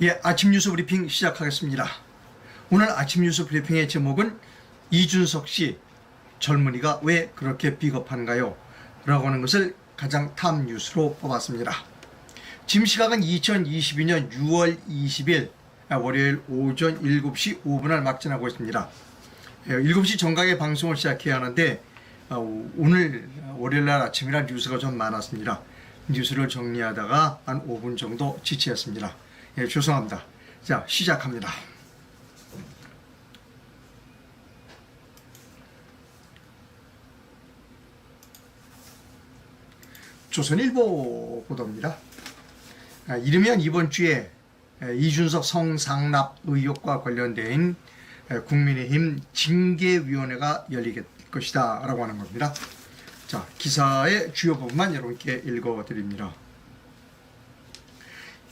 예, 아침 뉴스 브리핑 시작하겠습니다. 오늘 아침 뉴스 브리핑의 제목은 이준석 씨 젊은이가 왜 그렇게 비겁한가요? 라고 하는 것을 가장 탑 뉴스로 뽑았습니다. 지금 시각은 2022년 6월 20일 월요일 오전 7시 5분을 막 지나고 있습니다. 7시 정각에 방송을 시작해야 하는데 오늘 월요일날 아침이라 뉴스가 좀 많았습니다. 뉴스를 정리하다가 한 5분 정도 지체했습니다. 예, 죄송합니다. 자, 시작합니다. 조선일보 보도입니다. 이르면 이번 주에 이준석 성상납 의혹과 관련된 국민의힘 징계위원회가 열릴 것이다 라고 하는 겁니다. 자, 기사의 주요 부분만 여러분께 읽어드립니다.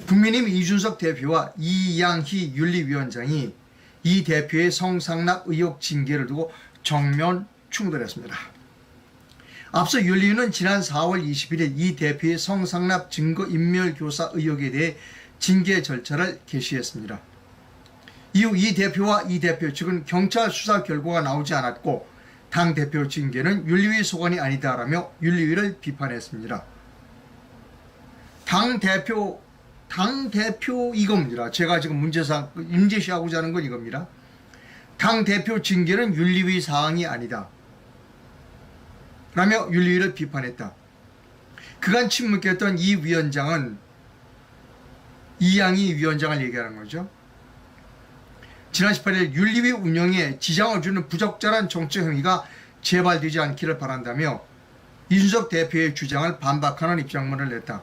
국민의힘 이준석 대표와 이양희 윤리위원장이 이 대표의 성상납 의혹 징계를 두고 정면 충돌했습니다. 앞서 윤리위는 지난 4월 21일 이 대표의 성상납 증거인멸교사 의혹에 대해 징계 절차를 개시했습니다. 이후 이 대표와 이 대표 측은 경찰 수사 결과가 나오지 않았고 당대표 징계는 윤리위 소관이 아니다라며 윤리위를 비판했습니다. 당대표 이겁니다. 제가 지금 문제시하고자 하는 건 이겁니다. 당대표 징계는 윤리위 사항이 아니다 라며 윤리위를 비판했다. 그간 침묵했던 이 위원장은 이양희 위원장을 얘기하는 거죠. 지난 18일 윤리위 운영에 지장을 주는 부적절한 정치 행위가 재발되지 않기를 바란다며 이준석 대표의 주장을 반박하는 입장문을 냈다.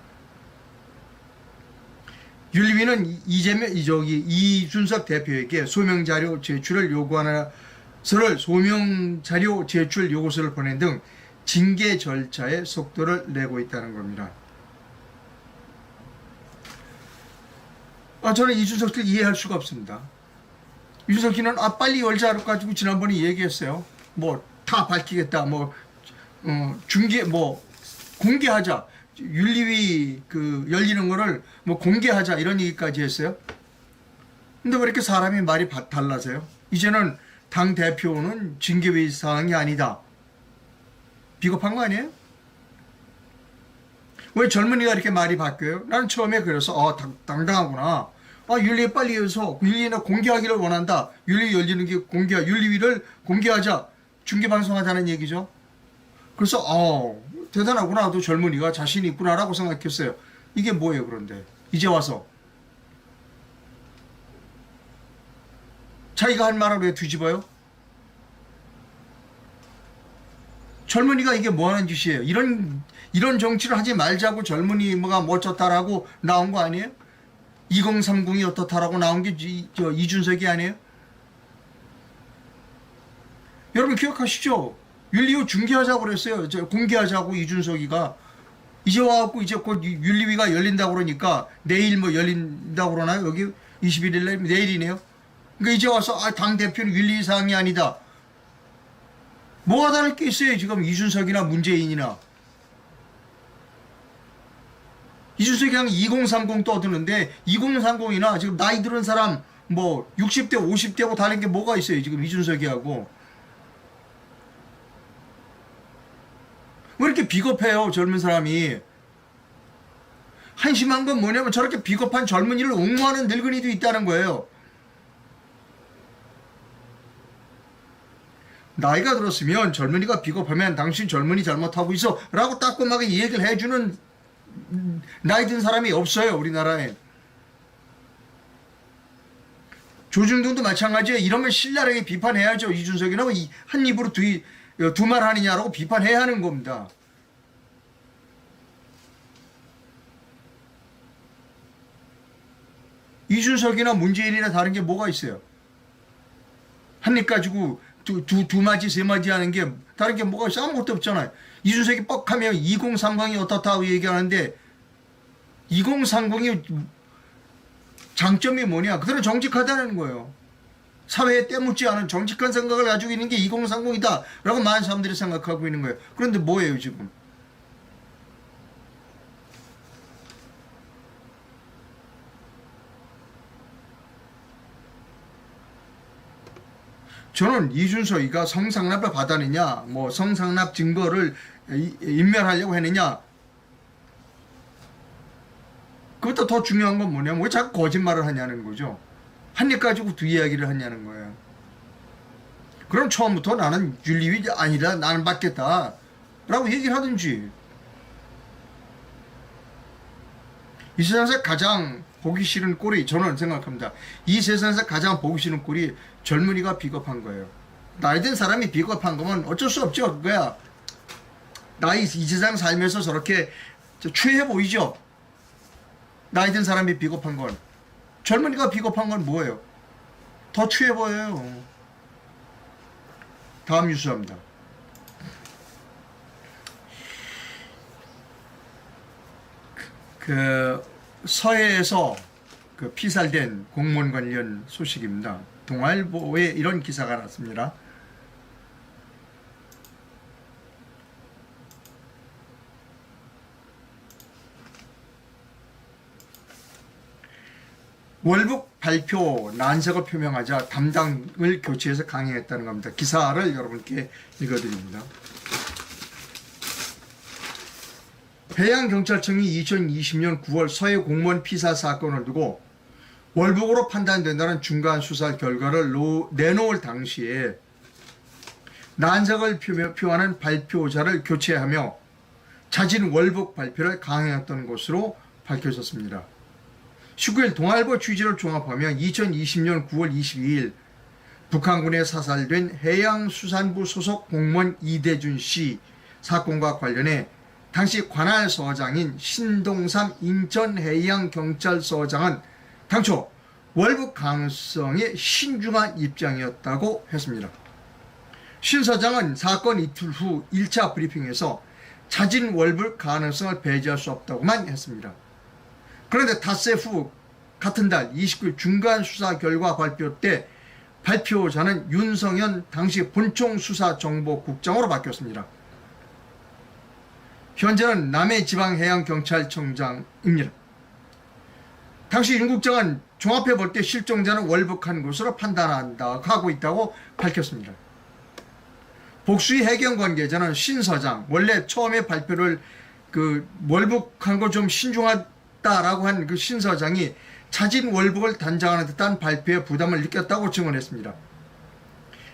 윤리위는 이준석 대표에게 소명자료 제출을 요구하는 소명자료 제출 요구서를 보낸 등 징계 절차에 속도를 내고 있다는 겁니다. 저는 이준석을 이해할 수가 없습니다. 이준석이는 빨리 열자로 가지고 지난번에 얘기했어요. 다 밝히겠다. 공개하자. 윤리위 열리는 거를 공개하자 이런 얘기까지 했어요. 근데 왜 이렇게 사람이 말이 달라서요? 이제는 당 대표는 징계위 사항이 아니다. 비겁한 거 아니에요? 왜 젊은이가 이렇게 말이 바뀌어요? 나는 처음에 그래서 당당하구나. 윤리위 빨리 해서 윤리위나 공개하기를 원한다. 윤리위 열리는 게 윤리위를 공개하자. 중계방송하자는 얘기죠. 그래서 대단하구나. 또 젊은이가 자신이 있구나라고 생각했어요. 이게 뭐예요 그런데 이제 와서 자기가 한 말을 왜 뒤집어요? 젊은이가 이게 뭐하는 짓이에요? 이런 정치를 하지 말자고 젊은이가 멋졌다라고 나온 거 아니에요? 2030이 어떻다라고 나온 게 이준석이 아니에요? 여러분 기억하시죠? 윤리위 중계하자고 그랬어요. 공개하자고 이준석이가. 이제 와갖고 이제 곧 윤리위가 열린다고 그러니까 내일 열린다고 그러나요? 여기 21일날 내일이네요. 그러니까 이제 와서 당대표는 윤리위 사항이 아니다. 뭐가 다를 게 있어요 지금 이준석이나 문재인이나. 이준석이 그냥 2030 떠드는데 2030이나 지금 나이 들은 사람 60대 50대하고 다른 게 뭐가 있어요 지금 이준석이하고. 왜 이렇게 비겁해요 젊은 사람이. 한심한 건 뭐냐면 저렇게 비겁한 젊은이를 옹호하는 늙은이도 있다는 거예요. 나이가 들었으면 젊은이가 비겁하면 당신 젊은이 잘못하고 있어 라고 따끔하게 얘기를 해주는 나이 든 사람이 없어요 우리나라에. 조중동도 마찬가지예요. 이러면 신랄하게 비판해야죠. 이준석이나 한 입으로 두 말 하느냐라고 비판해야 하는 겁니다. 이준석이나 문재인이나 다른 게 뭐가 있어요? 한 입 가지고 두 마디 세 마디 하는 게 다른 게 뭐가 있어? 아무것도 없잖아요. 이준석이 뻑하면 2030이 어떻다고 얘기하는데 2030이 장점이 뭐냐? 그들은 정직하다는 거예요. 사회에 때묻지 않은 정직한 생각을 가지고 있는 게 2030이다 라고 많은 사람들이 생각하고 있는 거예요. 그런데 뭐예요 지금? 저는 이준석이가 성상납을 받았느냐, 뭐 성상납 증거를 인멸하려고 했느냐, 그것도 더 중요한 건 뭐냐면 왜 자꾸 거짓말을 하냐는 거죠. 한 입 가지고 두 이야기를 하냐는 거예요. 그럼 처음부터 나는 윤리위 아니다, 나는 받겠다 라고 얘기를 하든지. 이 세상에서 가장 보기 싫은 꼴이, 저는 생각합니다, 이 세상에서 가장 보기 싫은 꼴이 젊은이가 비겁한 거예요. 나이 든 사람이 비겁한 거면 어쩔 수 없죠. 그거야. 나이 이 세상 살면서 저렇게 추해 보이죠. 나이 든 사람이 비겁한 건. 젊은이가 비겁한 건 뭐예요? 더 추해 보여요. 다음 뉴스입니다. 서해에서 피살된 공무원 관련 소식입니다. 동아일보에 이런 기사가 났습니다. 월북 발표 난색을 표명하자 담당을 교체해서 강행했다는 겁니다. 기사를 여러분께 읽어드립니다. 해양경찰청이 2020년 9월 서해 공무원 피살 사건을 두고 월북으로 판단된다는 중간 수사 결과를 내놓을 당시에 난색을 표하는 발표자를 교체하며 자진 월북 발표를 강행했던 것으로 밝혀졌습니다. 19일 동아일보 취재를 종합하면 2020년 9월 22일 북한군에 사살된 해양수산부 소속 공무원 이대준 씨 사건과 관련해 당시 관할서장인 신동삼 인천해양경찰서장은 당초 월북 가능성에 신중한 입장이었다고 했습니다. 신 서장은 사건 이틀 후 1차 브리핑에서 자진 월북 가능성을 배제할 수 없다고만 했습니다. 그런데 닷새 후 같은 달 29일 중간 수사 결과 발표 때 발표자는 윤성현 당시 본총수사정보국장으로 바뀌었습니다. 현재는 남해지방해양경찰청장입니다. 당시 윤 국장은 종합해 볼 때 실종자는 월북한 것으로 판단한다 하고 있다고 밝혔습니다. 복수의 해경 관계자는 신 서장, 원래 처음에 발표를 월북한 거 좀 신중하다라고 한 그 신 서장이 자진 월북을 단정하는 듯한 발표에 부담을 느꼈다고 증언했습니다.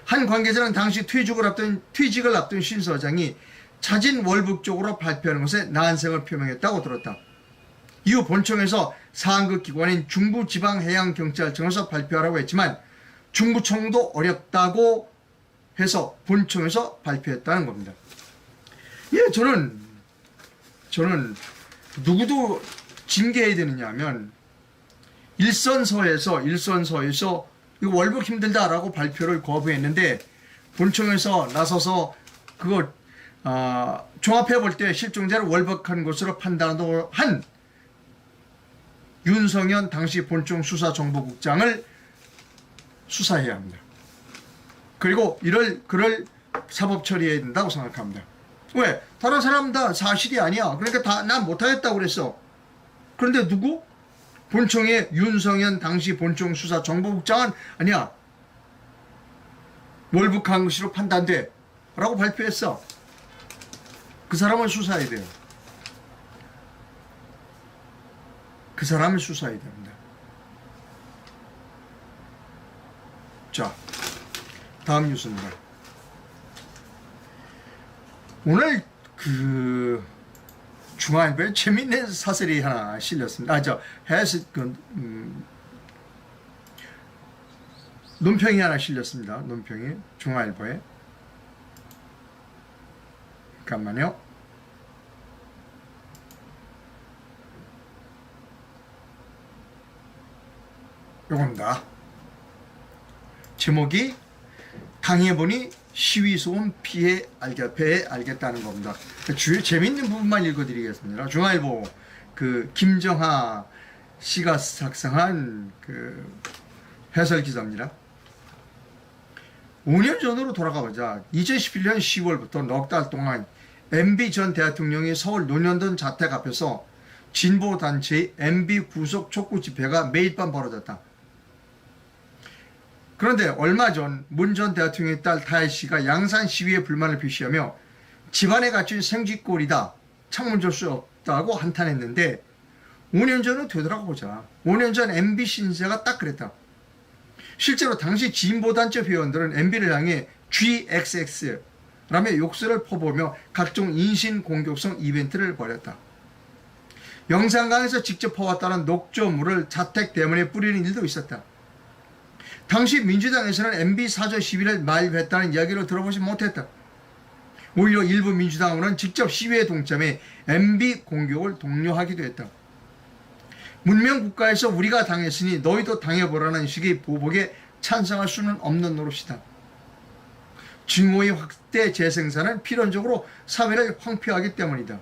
한 관계자는 당시 퇴직을 앞둔 신 서장이 자진 월북 쪽으로 발표하는 것에 난색을 표명했다고 들었다. 이후 본청에서 상급 기관인 중부지방해양경찰청에서 발표하라고 했지만 중부청도 어렵다고 해서 본청에서 발표했다는 겁니다. 예, 저는 누구도 징계해야 되느냐 하면 일선서에서 이거 월북 힘들다라고 발표를 거부했는데 본청에서 나서서 그거 종합해 볼 때 실종자를 월북한 것으로 판단한다고 한 윤성현 당시 본청 수사정보국장을 수사해야 합니다. 그리고 그를 사법 처리해야 된다고 생각합니다. 왜? 다른 사람 다 사실이 아니야. 그러니까 난 못하겠다고 그랬어. 그런데 누구? 본청의 윤성현 당시 본청 수사정보국장은 아니야. 월북한 것으로 판단돼. 라고 발표했어. 그 사람을 수사해야 돼요. 그 사람을 수사해야 됩니다. 자, 다음 뉴스입니다. 오늘 중앙일보에 재밌는 사설이 하나 실렸습니다. 논평이 하나 실렸습니다. 논평이 중앙일보에. 잠깐만요. 요겁니다. 제목이 당해보니 시위소음 피해 알겠다는 겁니다. 주요 재밌는 부분만 읽어드리겠습니다. 중앙일보 김정하 씨가 작성한 해설 기사입니다. 5년 전으로 돌아가보자. 2011년 10월부터 넉 달 동안 MB 전 대통령이 서울 논현동 자택 앞에서 진보단체의 MB 구속 촉구 집회가 매일 밤 벌어졌다. 그런데 얼마 전 문 전 대통령의 딸 다혜 씨가 양산 시위에 불만을 표시하며 집안에 갇힌 생쥐꼴이다. 창문 줄 수 없다고 한탄했는데 5년 전은 되돌아가 보자. 5년 전 MB 신세가 딱 그랬다. 실제로 당시 진보단체 회원들은 MB를 향해 GXX 라며 욕설을 퍼부으며 각종 인신공격성 이벤트를 벌였다. 영산강에서 직접 퍼왔다는 녹조물을 자택 대문에 뿌리는 일도 있었다. 당시 민주당에서는 MB 사저 시위를 마입했다는 이야기를 들어보지 못했다. 오히려 일부 민주당으로는 직접 시위에 동참해 MB 공격을 독려하기도 했다. 문명국가에서 우리가 당했으니 너희도 당해보라는 식의 보복에 찬성할 수는 없는 노릇이다. 증오의 확대 재생산은 필연적으로 사회를 황폐하기 때문이다.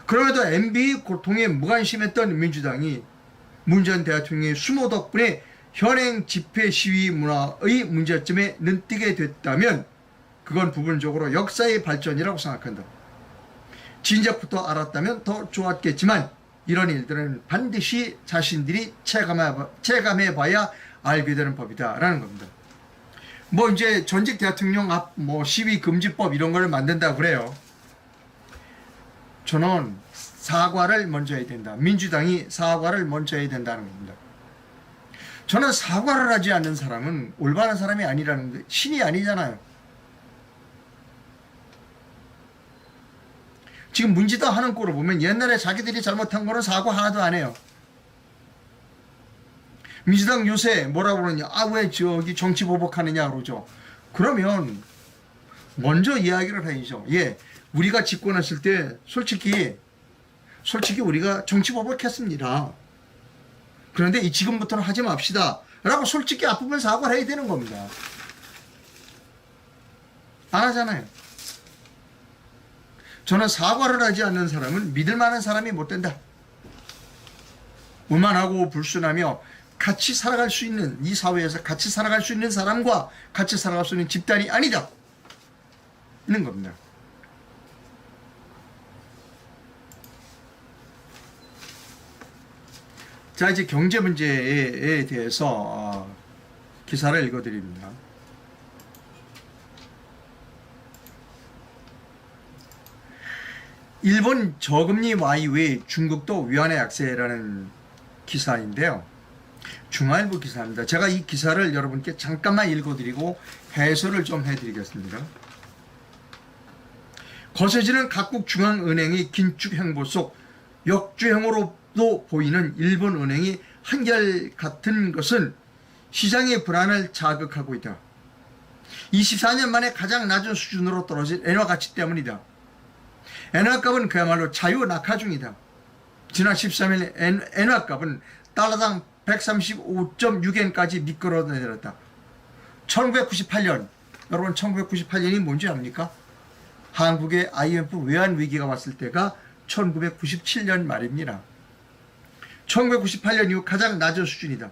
그럼에도 MB의 고통에 무관심했던 민주당이 문 전 대통령의 수모 덕분에 현행 집회 시위 문화의 문제점에 눈뜨게 됐다면 그건 부분적으로 역사의 발전이라고 생각한다. 진작부터 알았다면 더 좋았겠지만 이런 일들은 반드시 자신들이 체감해봐야 알게 되는 법이다라는 겁니다. 뭐 이제 전직 대통령 앞 뭐 시위 금지법 이런 걸 만든다고 그래요. 저는 사과를 먼저 해야 된다. 민주당이 사과를 먼저 해야 된다는 겁니다. 저는 사과를 하지 않는 사람은 올바른 사람이 아니라는 데 신이 아니잖아요. 지금 문지다 하는 꼴을 보면 옛날에 자기들이 잘못한 거는 사과 하나도 안 해요. 민주당 요새 뭐라고 그러냐. 왜 저기 정치 보복하느냐 그러죠. 그러면 먼저 이야기를 해야죠. 예, 우리가 집권했을 때 솔직히 우리가 정치 보복했습니다. 그런데 지금부터는 하지 맙시다 라고 솔직히 아프면 사과를 해야 되는 겁니다. 안 하잖아요. 저는 사과를 하지 않는 사람은 믿을 만한 사람이 못 된다. 오만하고 불순하며 같이 살아갈 수 있는, 이 사회에서 같이 살아갈 수 있는 사람과 같이 살아갈 수 있는 집단이 아니다 있는 겁니다. 자, 이제 경제 문제에 대해서 기사를 읽어드립니다. 일본 저금리 와이 외 중국도 위안화 약세라는 기사인데요. 중앙일보 기사입니다. 제가 이 기사를 여러분께 잠깐만 읽어드리고 해설을 좀 해드리겠습니다. 거세지는 각국 중앙은행의 긴축 행보 속 역주행으로도 보이는 일본 은행이 한결같은 것은 시장의 불안을 자극하고 있다. 24년 만에 가장 낮은 수준으로 떨어진 엔화 가치 때문이다. 엔화값은 그야말로 자유 낙하 중이다. 지난 13일 엔화값은 달러당 135.6엔까지 미끄러 내렸다. 1998년, 여러분 1998년이 뭔지 압니까? 한국의 IMF 외환 위기가 왔을 때가 1997년 말입니다. 1998년 이후 가장 낮은 수준이다.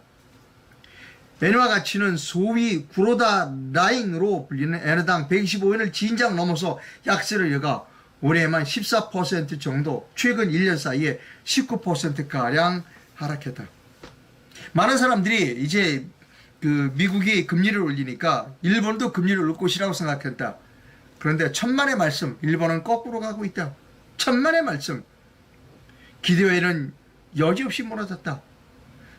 엔화 가치는 소위 구로다 라인으로 불리는 엔화당 125엔을 진작 넘어서 약세를 이어가 올해만 14% 정도, 최근 1년 사이에 19%가량 하락했다. 많은 사람들이 이제 미국이 금리를 올리니까 일본도 금리를 올 것이라고 생각했다. 그런데 천만의 말씀, 일본은 거꾸로 가고 있다. 천만의 말씀. 기대외에는 여지없이 무너졌다.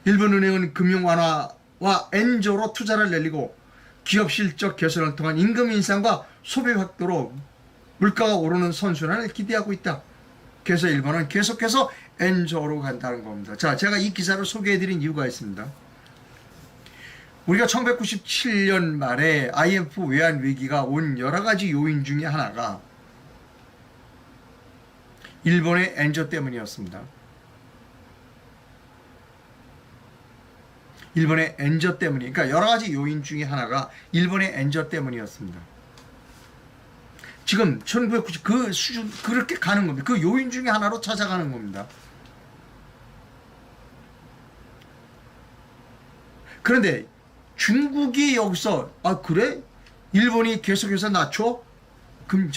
일본은행은 금융 완화와 엔조로 투자를 늘리고 기업 실적 개선을 통한 임금 인상과 소비 확대로 물가가 오르는 선순환을 기대하고 있다. 그래서 일본은 계속해서 엔조로 간다는 겁니다. 자, 제가 이 기사를 소개해드린 이유가 있습니다. 우리가 1997년 말에 IMF 외환 위기가 온 여러 가지 요인 중에 하나가 일본의 엔조 때문이었습니다. 일본의 엔저 때문이, 그러니까 여러 가지 요인 중에 하나가 일본의 엔저 때문이었습니다. 지금 1990 그 수준 그렇게 가는 겁니다. 그 요인 중에 하나로 찾아가는 겁니다. 그런데 중국이 여기서 그래? 일본이 계속해서 낮춰? 그럼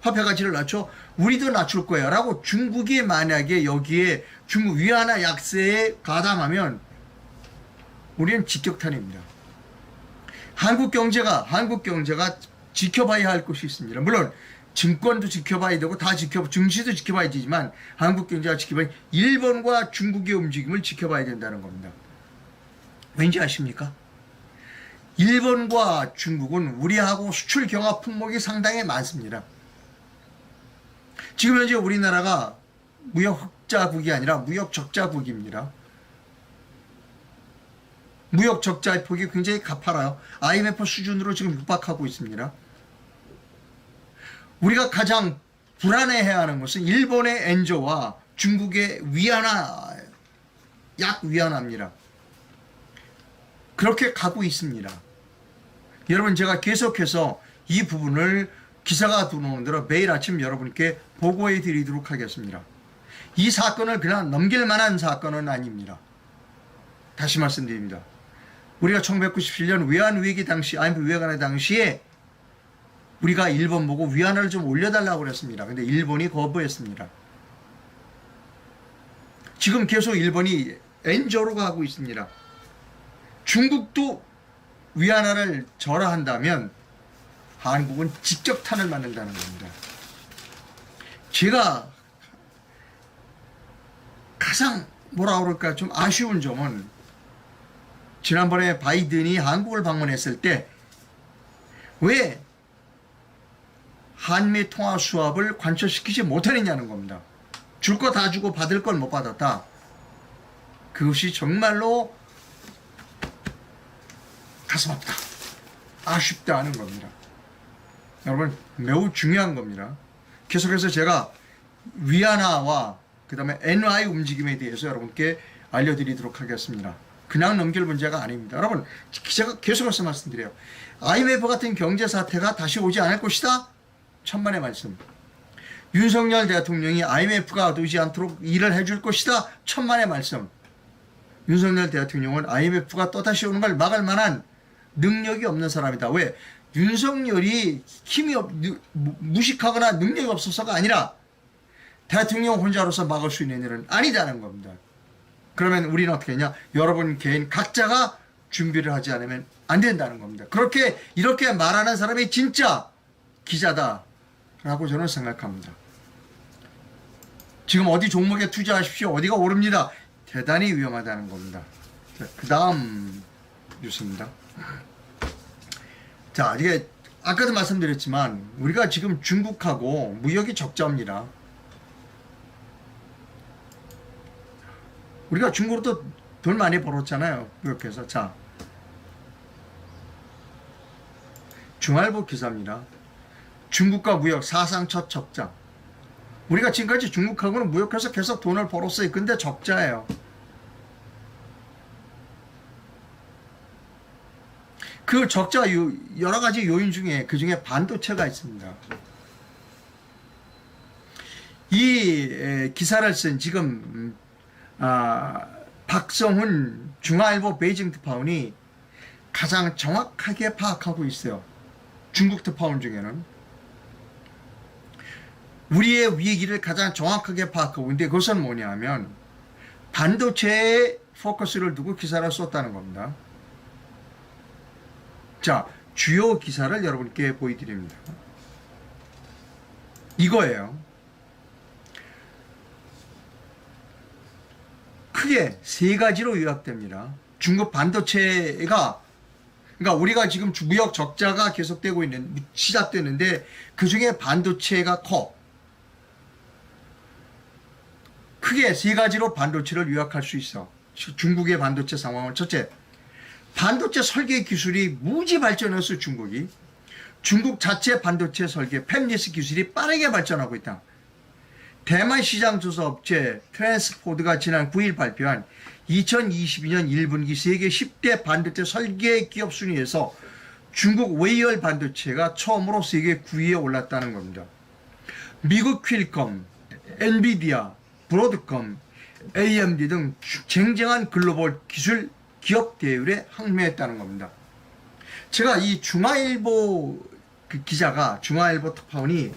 화폐 가치를 낮춰? 우리도 낮출 거야 라고 중국이 만약에 여기에 중국 위안화 약세에 가담하면 우리는 직격탄입니다. 한국 경제가 지켜봐야 할 것이 있습니다. 물론 증권도 지켜봐야 되고 증시도 지켜봐야 되지만 한국 경제가 지켜봐야 일본과 중국의 움직임을 지켜봐야 된다는 겁니다. 왠지 아십니까? 일본과 중국은 우리하고 수출 경합 품목이 상당히 많습니다. 지금 현재 우리나라가 무역 흑자국이 아니라 무역 적자국입니다. 무역 적자의 폭이 굉장히 가파라요. IMF 수준으로 지금 육박하고 있습니다. 우리가 가장 불안해해야 하는 것은 일본의 엔저와 중국의 위안화입니다. 그렇게 가고 있습니다. 여러분, 제가 계속해서 이 부분을 기사가 들어오는 대로 매일 아침 여러분께 보고해 드리도록 하겠습니다. 이 사건을 그냥 넘길 만한 사건은 아닙니다. 다시 말씀드립니다. 우리가 1997년 외환위기 당시, IMF 위안화 당시에 우리가 일본 보고 위안화를 좀 올려달라고 그랬습니다. 근데 일본이 거부했습니다. 지금 계속 일본이 엔저로 가고 있습니다. 중국도 위안화를 절하한다면 한국은 직격탄을 맞는다는 겁니다. 제가 가장 좀 아쉬운 점은 지난번에 바이든이 한국을 방문했을 때 왜 한미 통화 수합을 관철시키지 못하느냐는 겁니다. 줄 거 다 주고 받을 건 못 받았다. 그것이 정말로 가슴 아프다, 아쉽다 하는 겁니다. 여러분, 매우 중요한 겁니다. 계속해서 제가 위안화와 그 다음에 NY 움직임에 대해서 여러분께 알려드리도록 하겠습니다. 그냥 넘길 문제가 아닙니다. 여러분, 제가 계속해서 말씀드려요. IMF 같은 경제 사태가 다시 오지 않을 것이다. 천만의 말씀. 윤석열 대통령이 IMF가 오지 않도록 일을 해줄 것이다. 천만의 말씀. 윤석열 대통령은 IMF가 또다시 오는 걸 막을 만한 능력이 없는 사람이다. 왜? 윤석열이 무식하거나 능력이 없어서가 아니라 대통령 혼자로서 막을 수 있는 일은 아니다는 겁니다. 그러면 우리는 어떻게 했냐? 여러분 개인 각자가 준비를 하지 않으면 안 된다는 겁니다. 이렇게 말하는 사람이 진짜 기자다라고 저는 생각합니다. 지금 어디 종목에 투자하십시오. 어디가 오릅니다. 대단히 위험하다는 겁니다. 그 다음 뉴스입니다. 자, 이게 아까도 말씀드렸지만 우리가 지금 중국하고 무역이 적자입니다. 우리가 중국으로 돈 많이 벌었잖아요. 무역해서. 자, 중앙일보 기사입니다. 중국과 무역 사상 첫 적자. 우리가 지금까지 중국하고는 무역해서 계속 돈을 벌었어요. 근데 적자예요. 그 적자 여러 가지 요인 중에 그 중에 반도체가 있습니다. 이 기사를 쓴 지금 박성훈 중앙일보 베이징 특파원이 가장 정확하게 파악하고 있어요. 중국 특파원 중에는 우리의 위기를 가장 정확하게 파악하고 있는데 그것은 뭐냐면 반도체에 포커스를 두고 기사를 썼다는 겁니다. 자, 주요 기사를 여러분께 보여드립니다. 이거예요. 크게 세 가지로 요약됩니다. 중국 반도체가, 그러니까 우리가 지금 무역 적자가 계속되고 시작되는데 그 중에 반도체가 커. 크게 세 가지로 반도체를 요약할 수 있어. 중국의 반도체 상황은 첫째, 반도체 설계 기술이 무지 발전해서 중국 자체 반도체 설계 팹리스 기술이 빠르게 발전하고 있다. 대만 시장 조사 업체 트랜스포드가 지난 9일 발표한 2022년 1분기 세계 10대 반도체 설계 기업 순위에서 중국 웨이얼 반도체가 처음으로 세계 9위에 올랐다는 겁니다. 미국 퀼컴, 엔비디아, 브로드컴, AMD 등 쟁쟁한 글로벌 기술 기업 대열에 항매했다는 겁니다. 제가 이 중앙일보 기자가, 중앙일보 특파원이,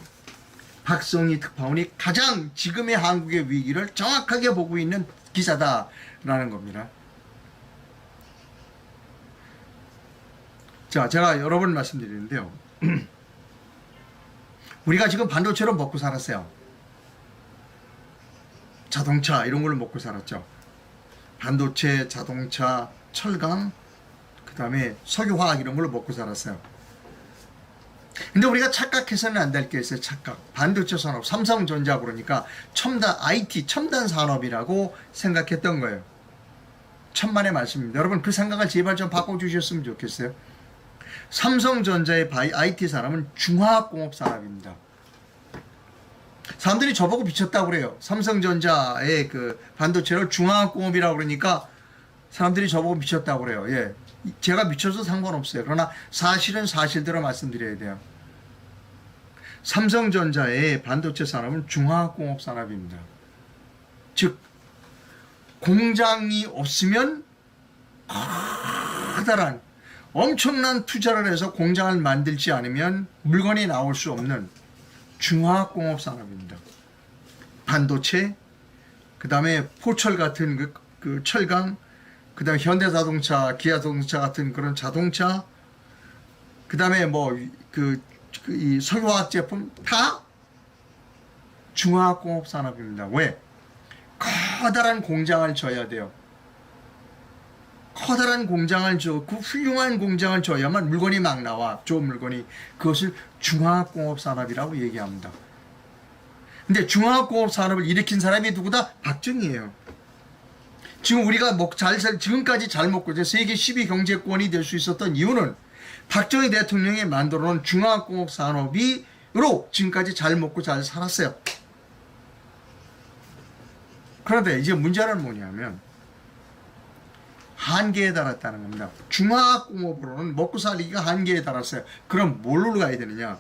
박성희 특파원이 가장 지금의 한국의 위기를 정확하게 보고 있는 기자다라는 겁니다. 자, 제가 여러 번 말씀드리는데요. 우리가 지금 반도체로 먹고 살았어요. 자동차 이런 걸로 먹고 살았죠. 반도체, 자동차, 철강, 그 다음에 석유화학 이런 걸로 먹고 살았어요. 근데 우리가 착각해서는 안 될 게 있어요. 착각. 반도체 산업, 삼성전자 그러니까 첨단 IT, 첨단 산업이라고 생각했던 거예요. 천만의 말씀입니다. 여러분 그 생각을 제발 좀 바꿔주셨으면 좋겠어요. 삼성전자의 IT 산업은 중화학공업 산업입니다. 사람들이 저보고 미쳤다고 그래요. 삼성전자의 그 반도체를 중화학공업이라고 그러니까 사람들이 저보고 미쳤다고 그래요. 예. 제가 미쳐서 상관없어요. 그러나 사실은 사실대로 말씀드려야 돼요. 삼성전자의 반도체 산업은 중화학공업 산업입니다. 즉 공장이 없으면 커다란 엄청난 투자를 해서 공장을 만들지 않으면 물건이 나올 수 없는 중화학공업 산업입니다. 반도체, 그 다음에 포철 같은 그 철강, 그 다음에 현대자동차, 기아자동차 같은 그런 자동차, 그 다음에 이 석유화학 제품 다 중화학공업 산업입니다. 왜? 커다란 공장을 져야 돼요. 커다란 공장을 그 훌륭한 공장을 져야만 물건이 막 나와. 좋은 물건이. 그것을 중화학공업 산업이라고 얘기합니다. 근데 중화학공업 산업을 일으킨 사람이 누구다? 박정희예요. 지금 우리가 지금까지 잘 먹고 이제 세계 10위 경제권이 될 수 있었던 이유는 박정희 대통령이 만들어 놓은 중화학공업 산업으로 지금까지 잘 먹고 잘 살았어요. 그런데 이제 문제는 뭐냐면 한계에 달했다는 겁니다. 중화학공업으로는 먹고 살기가 한계에 달았어요. 그럼 뭘로 가야 되느냐?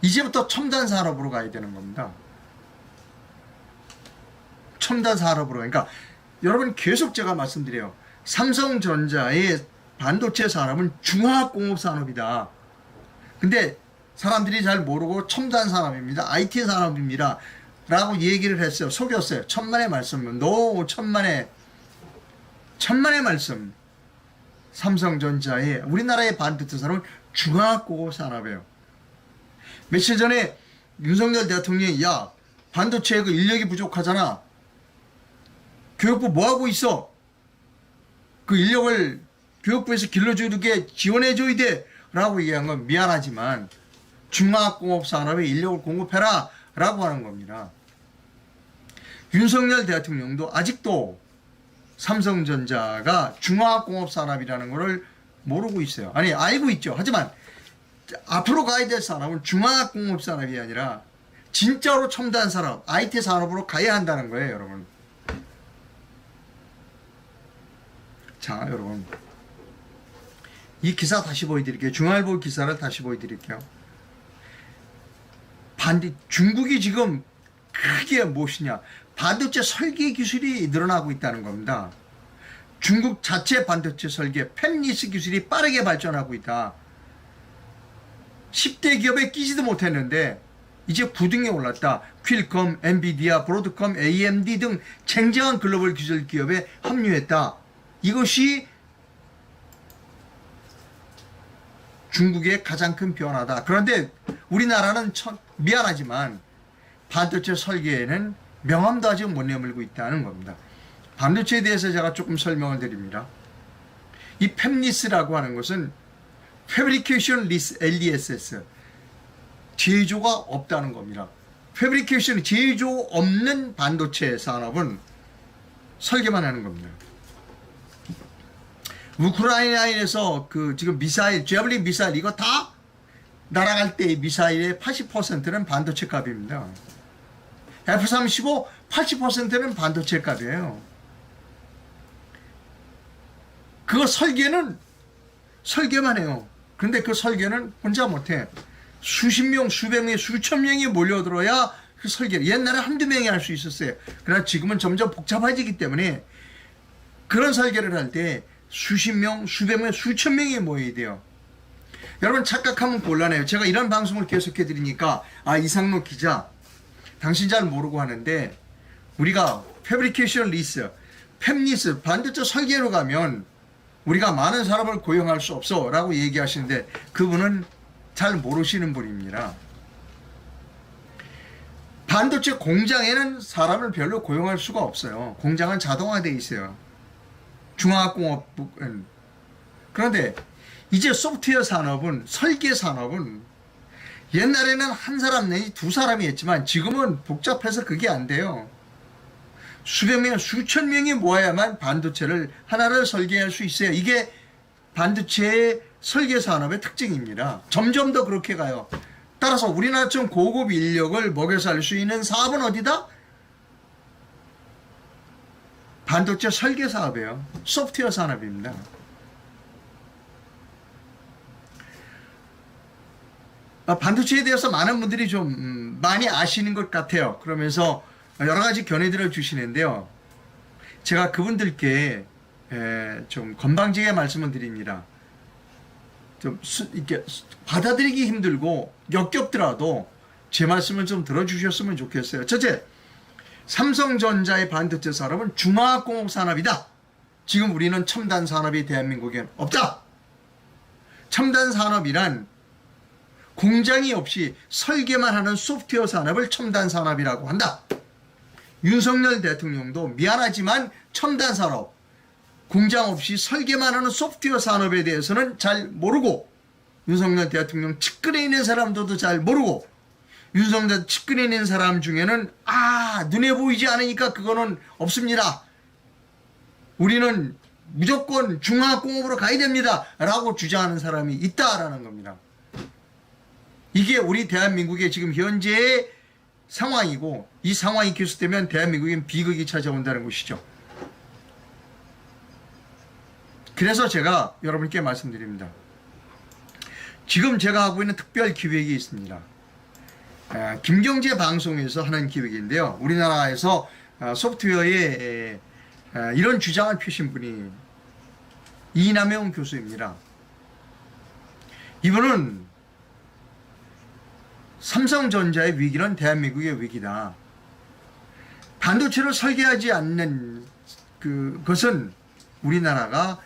이제부터 첨단 산업으로 가야 되는 겁니다. 첨단 산업으로. 그러니까 여러분 계속 제가 말씀드려요. 삼성전자의 반도체 산업은 중화학공업 산업이다. 근데 사람들이 잘 모르고 첨단 산업입니다. IT 산업입니다. 라고 얘기를 했어요. 속였어요. 천만의 말씀. 천만의 말씀. 삼성전자의 우리나라의 반도체 산업은 중화학공업 산업이에요. 며칠 전에 윤석열 대통령이 야 반도체 그 인력이 부족하잖아. 교육부 뭐하고 있어? 그 인력을 교육부에서 길러주게 지원해줘야 돼 라고 얘기한 건 미안하지만 중화학공업 산업에 인력을 공급해라 라고 하는 겁니다. 윤석열 대통령도 아직도 삼성전자가 중화학공업 산업이라는 것을 모르고 있어요. 아니 알고 있죠. 하지만 앞으로 가야 될 산업은 중화학공업 산업이 아니라 진짜로 첨단 산업, IT 산업으로 가야 한다는 거예요, 여러분. 자, 여러분. 이 기사 다시 보여드릴게요. 중앙일보 기사를 다시 보여드릴게요. 중국이 지금 크게 무엇이냐. 반도체 설계 기술이 늘어나고 있다는 겁니다. 중국 자체 반도체 설계, 팹리스 기술이 빠르게 발전하고 있다. 10대 기업에 끼지도 못했는데 이제 부등에 올랐다. 퀼컴, 엔비디아, 브로드컴, AMD 등 쟁쟁한 글로벌 기술 기업에 합류했다. 이것이 중국의 가장 큰 변화다. 그런데 우리나라는 미안하지만 반도체 설계에는 명함도 아직 못 내밀고 있다는 겁니다. 반도체에 대해서 제가 조금 설명을 드립니다. 이 팹리스라고 하는 것은 Fabrication LESS, 제조가 없다는 겁니다. Fabrication, 제조 없는 반도체 산업은 설계만 하는 겁니다. 우크라이나에서 지금 미사일, 제블린 미사일 이거 다 날아갈 때의 미사일의 80%는 반도체 값입니다. F-35 80%는 반도체 값이에요. 그거 설계만 해요. 근데 그 설계는 혼자 못해. 수십 명, 수백 명, 수천 명이 몰려들어야 그 설계를. 옛날에 한두 명이 할 수 있었어요. 그러나 지금은 점점 복잡해지기 때문에 그런 설계를 할 때 수십 명, 수백 명, 수천 명이 모여야 돼요. 여러분 착각하면 곤란해요. 제가 이런 방송을 계속해 드리니까 이상록 기자 당신 잘 모르고 하는데 우리가 패브리케이션 리스, 팹리스 반도체 설계로 가면 우리가 많은 사람을 고용할 수 없어 라고 얘기하시는데 그분은 잘 모르시는 분입니다. 반도체 공장에는 사람을 별로 고용할 수가 없어요. 공장은 자동화되어 있어요. 중화학공업은. 그런데 이제 소프트웨어 산업은, 설계 산업은 옛날에는 한 사람 내지 두 사람이 했지만 지금은 복잡해서 그게 안 돼요. 수백 명, 수천 명이 모아야만 반도체를 하나를 설계할 수 있어요. 이게 반도체의 설계 산업의 특징입니다. 점점 더 그렇게 가요. 따라서 우리나라처럼 고급 인력을 먹여 살 수 있는 사업은 어디다? 반도체 설계 사업이에요. 소프트웨어 산업입니다. 반도체에 대해서 많은 분들이 좀 많이 아시는 것 같아요. 그러면서 여러 가지 견해들을 주시는데요. 제가 그분들께 좀 건방지게 말씀을 드립니다. 좀 이렇게 받아들이기 힘들고 역겹더라도 제 말씀을 좀 들어주셨으면 좋겠어요. 첫째, 삼성전자의 반도체 산업은 중화학공업 산업이다. 지금 우리는 첨단 산업이 대한민국엔 없다. 첨단 산업이란 공장이 없이 설계만 하는 소프트웨어 산업을 첨단 산업이라고 한다. 윤석열 대통령도 미안하지만 첨단 산업, 공장 없이 설계만 하는 소프트웨어 산업에 대해서는 잘 모르고, 윤석열 대통령 측근에 있는 사람들도 잘 모르고, 윤석열 측근에 있는 사람 중에는 눈에 보이지 않으니까 그거는 없습니다. 우리는 무조건 중화학공업으로 가야 됩니다 라고 주장하는 사람이 있다라는 겁니다. 이게 우리 대한민국의 지금 현재의 상황이고, 이 상황이 계속되면 대한민국엔 비극이 찾아온다는 것이죠. 그래서 제가 여러분께 말씀드립니다. 지금 제가 하고 있는 특별 기획이 있습니다. 김경재 방송에서 하는 기획인데요. 우리나라에서 소프트웨어에 이런 주장을 펴신 분이 이남영 교수입니다. 이분은 삼성전자의 위기는 대한민국의 위기다. 반도체를 설계하지 않는 그것은 우리나라가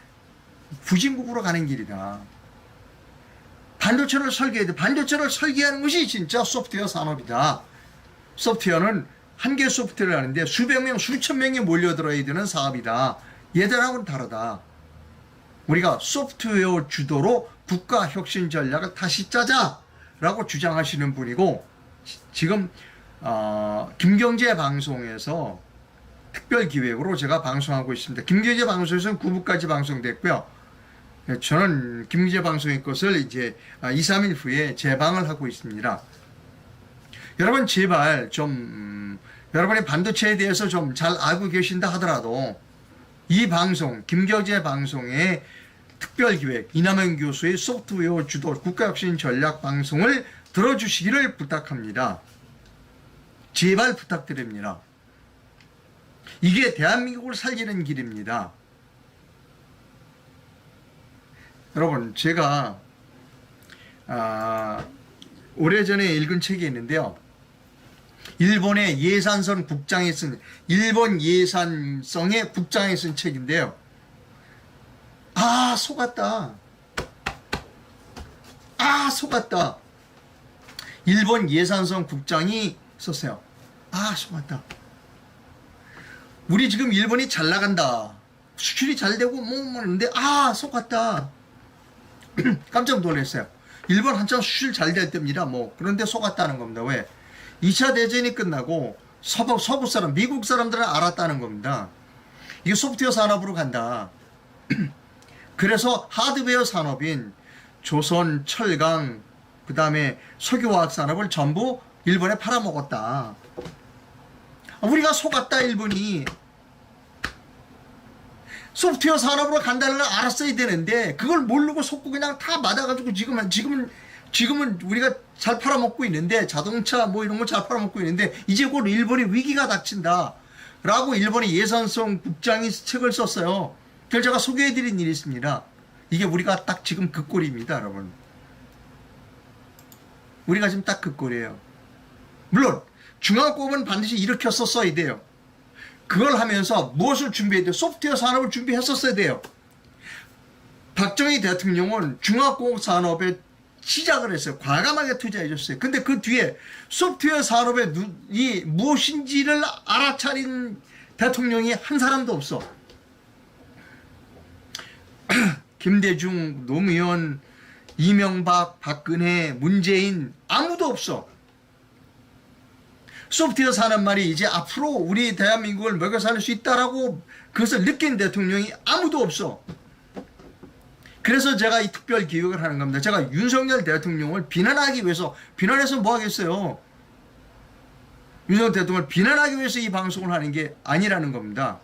후진국으로 가는 길이다. 반도체를 설계해야 돼. 반도체를 설계하는 것이 진짜 소프트웨어 산업이다. 소프트웨어는 한 개 소프트웨어를 하는데 수백 명, 수천 명이 몰려들어야 되는 사업이다. 얘들하고는 다르다. 우리가 소프트웨어 주도로 국가 혁신 전략을 다시 짜자 라고 주장하시는 분이고, 지금 김경재 방송에서 특별 기획으로 제가 방송하고 있습니다. 김경재 방송에서는 9부까지 방송됐고요. 저는 김경재 방송의 것을 이제 2, 3일 후에 재방을 하고 있습니다. 여러분 제발 좀 여러분의 반도체에 대해서 좀 잘 알고 계신다 하더라도 이 방송, 김경재 방송의 특별기획, 이남영 교수의 소프트웨어 주도 국가혁신 전략 방송을 들어주시기를 부탁합니다. 제발 부탁드립니다. 이게 대한민국을 살리는 길입니다. 여러분, 제가 오래전에 읽은 책이 있는데요. 일본의 예산성 국장이 쓴, 일본 예산성의 국장이 쓴 책인데요. 속았다. 속았다. 일본 예산성 국장이 썼어요. 속았다. 우리 지금 일본이 잘 나간다. 수출이 잘 되고 뭐는데 속았다. 깜짝 놀랐어요. 일본 한참 수출 잘 될 때입니다. 그런데 속았다는 겁니다. 왜? 2차 대전이 끝나고 서부 사람, 미국 사람들은 알았다는 겁니다. 이게 소프트웨어 산업으로 간다. 그래서 하드웨어 산업인 조선, 철강, 그 다음에 석유화학 산업을 전부 일본에 팔아먹었다. 우리가 속았다. 일본이 소프트웨어 산업으로 간다는 걸 알았어야 되는데 그걸 모르고 속고 그냥 다 맞아가지고 지금은 우리가 잘 팔아먹고 있는데, 자동차 이런 거 잘 팔아먹고 있는데 이제 곧 일본이 위기가 닥친다 라고 일본의 예산성 국장이 책을 썼어요. 그걸 제가 소개해드린 일이 있습니다. 이게 우리가 딱 지금 그 꼴입니다, 여러분. 우리가 지금 딱 그 꼴이에요. 물론 중앙공업은 반드시 일으켰었어야 돼요. 그걸 하면서 무엇을 준비해야 돼요? 소프트웨어 산업을 준비했었어야 돼요. 박정희 대통령은 중화공업 산업에 시작을 했어요. 과감하게 투자해 줬어요. 근데 그 뒤에 소프트웨어 산업에 이 무엇인지를 알아차린 대통령이 한 사람도 없어. 김대중, 노무현, 이명박, 박근혜, 문재인 아무도 없어. 소프트웨어 산업만이 이제 앞으로 우리 대한민국을 먹여 살릴 수 있다라고 그것을 느낀 대통령이 아무도 없어. 그래서 제가 이 특별 기획을 하는 겁니다. 제가 윤석열 대통령을 비난하기 위해서, 비난해서 뭐 하겠어요? 윤석열 대통령을 비난하기 위해서 이 방송을 하는 게 아니라는 겁니다.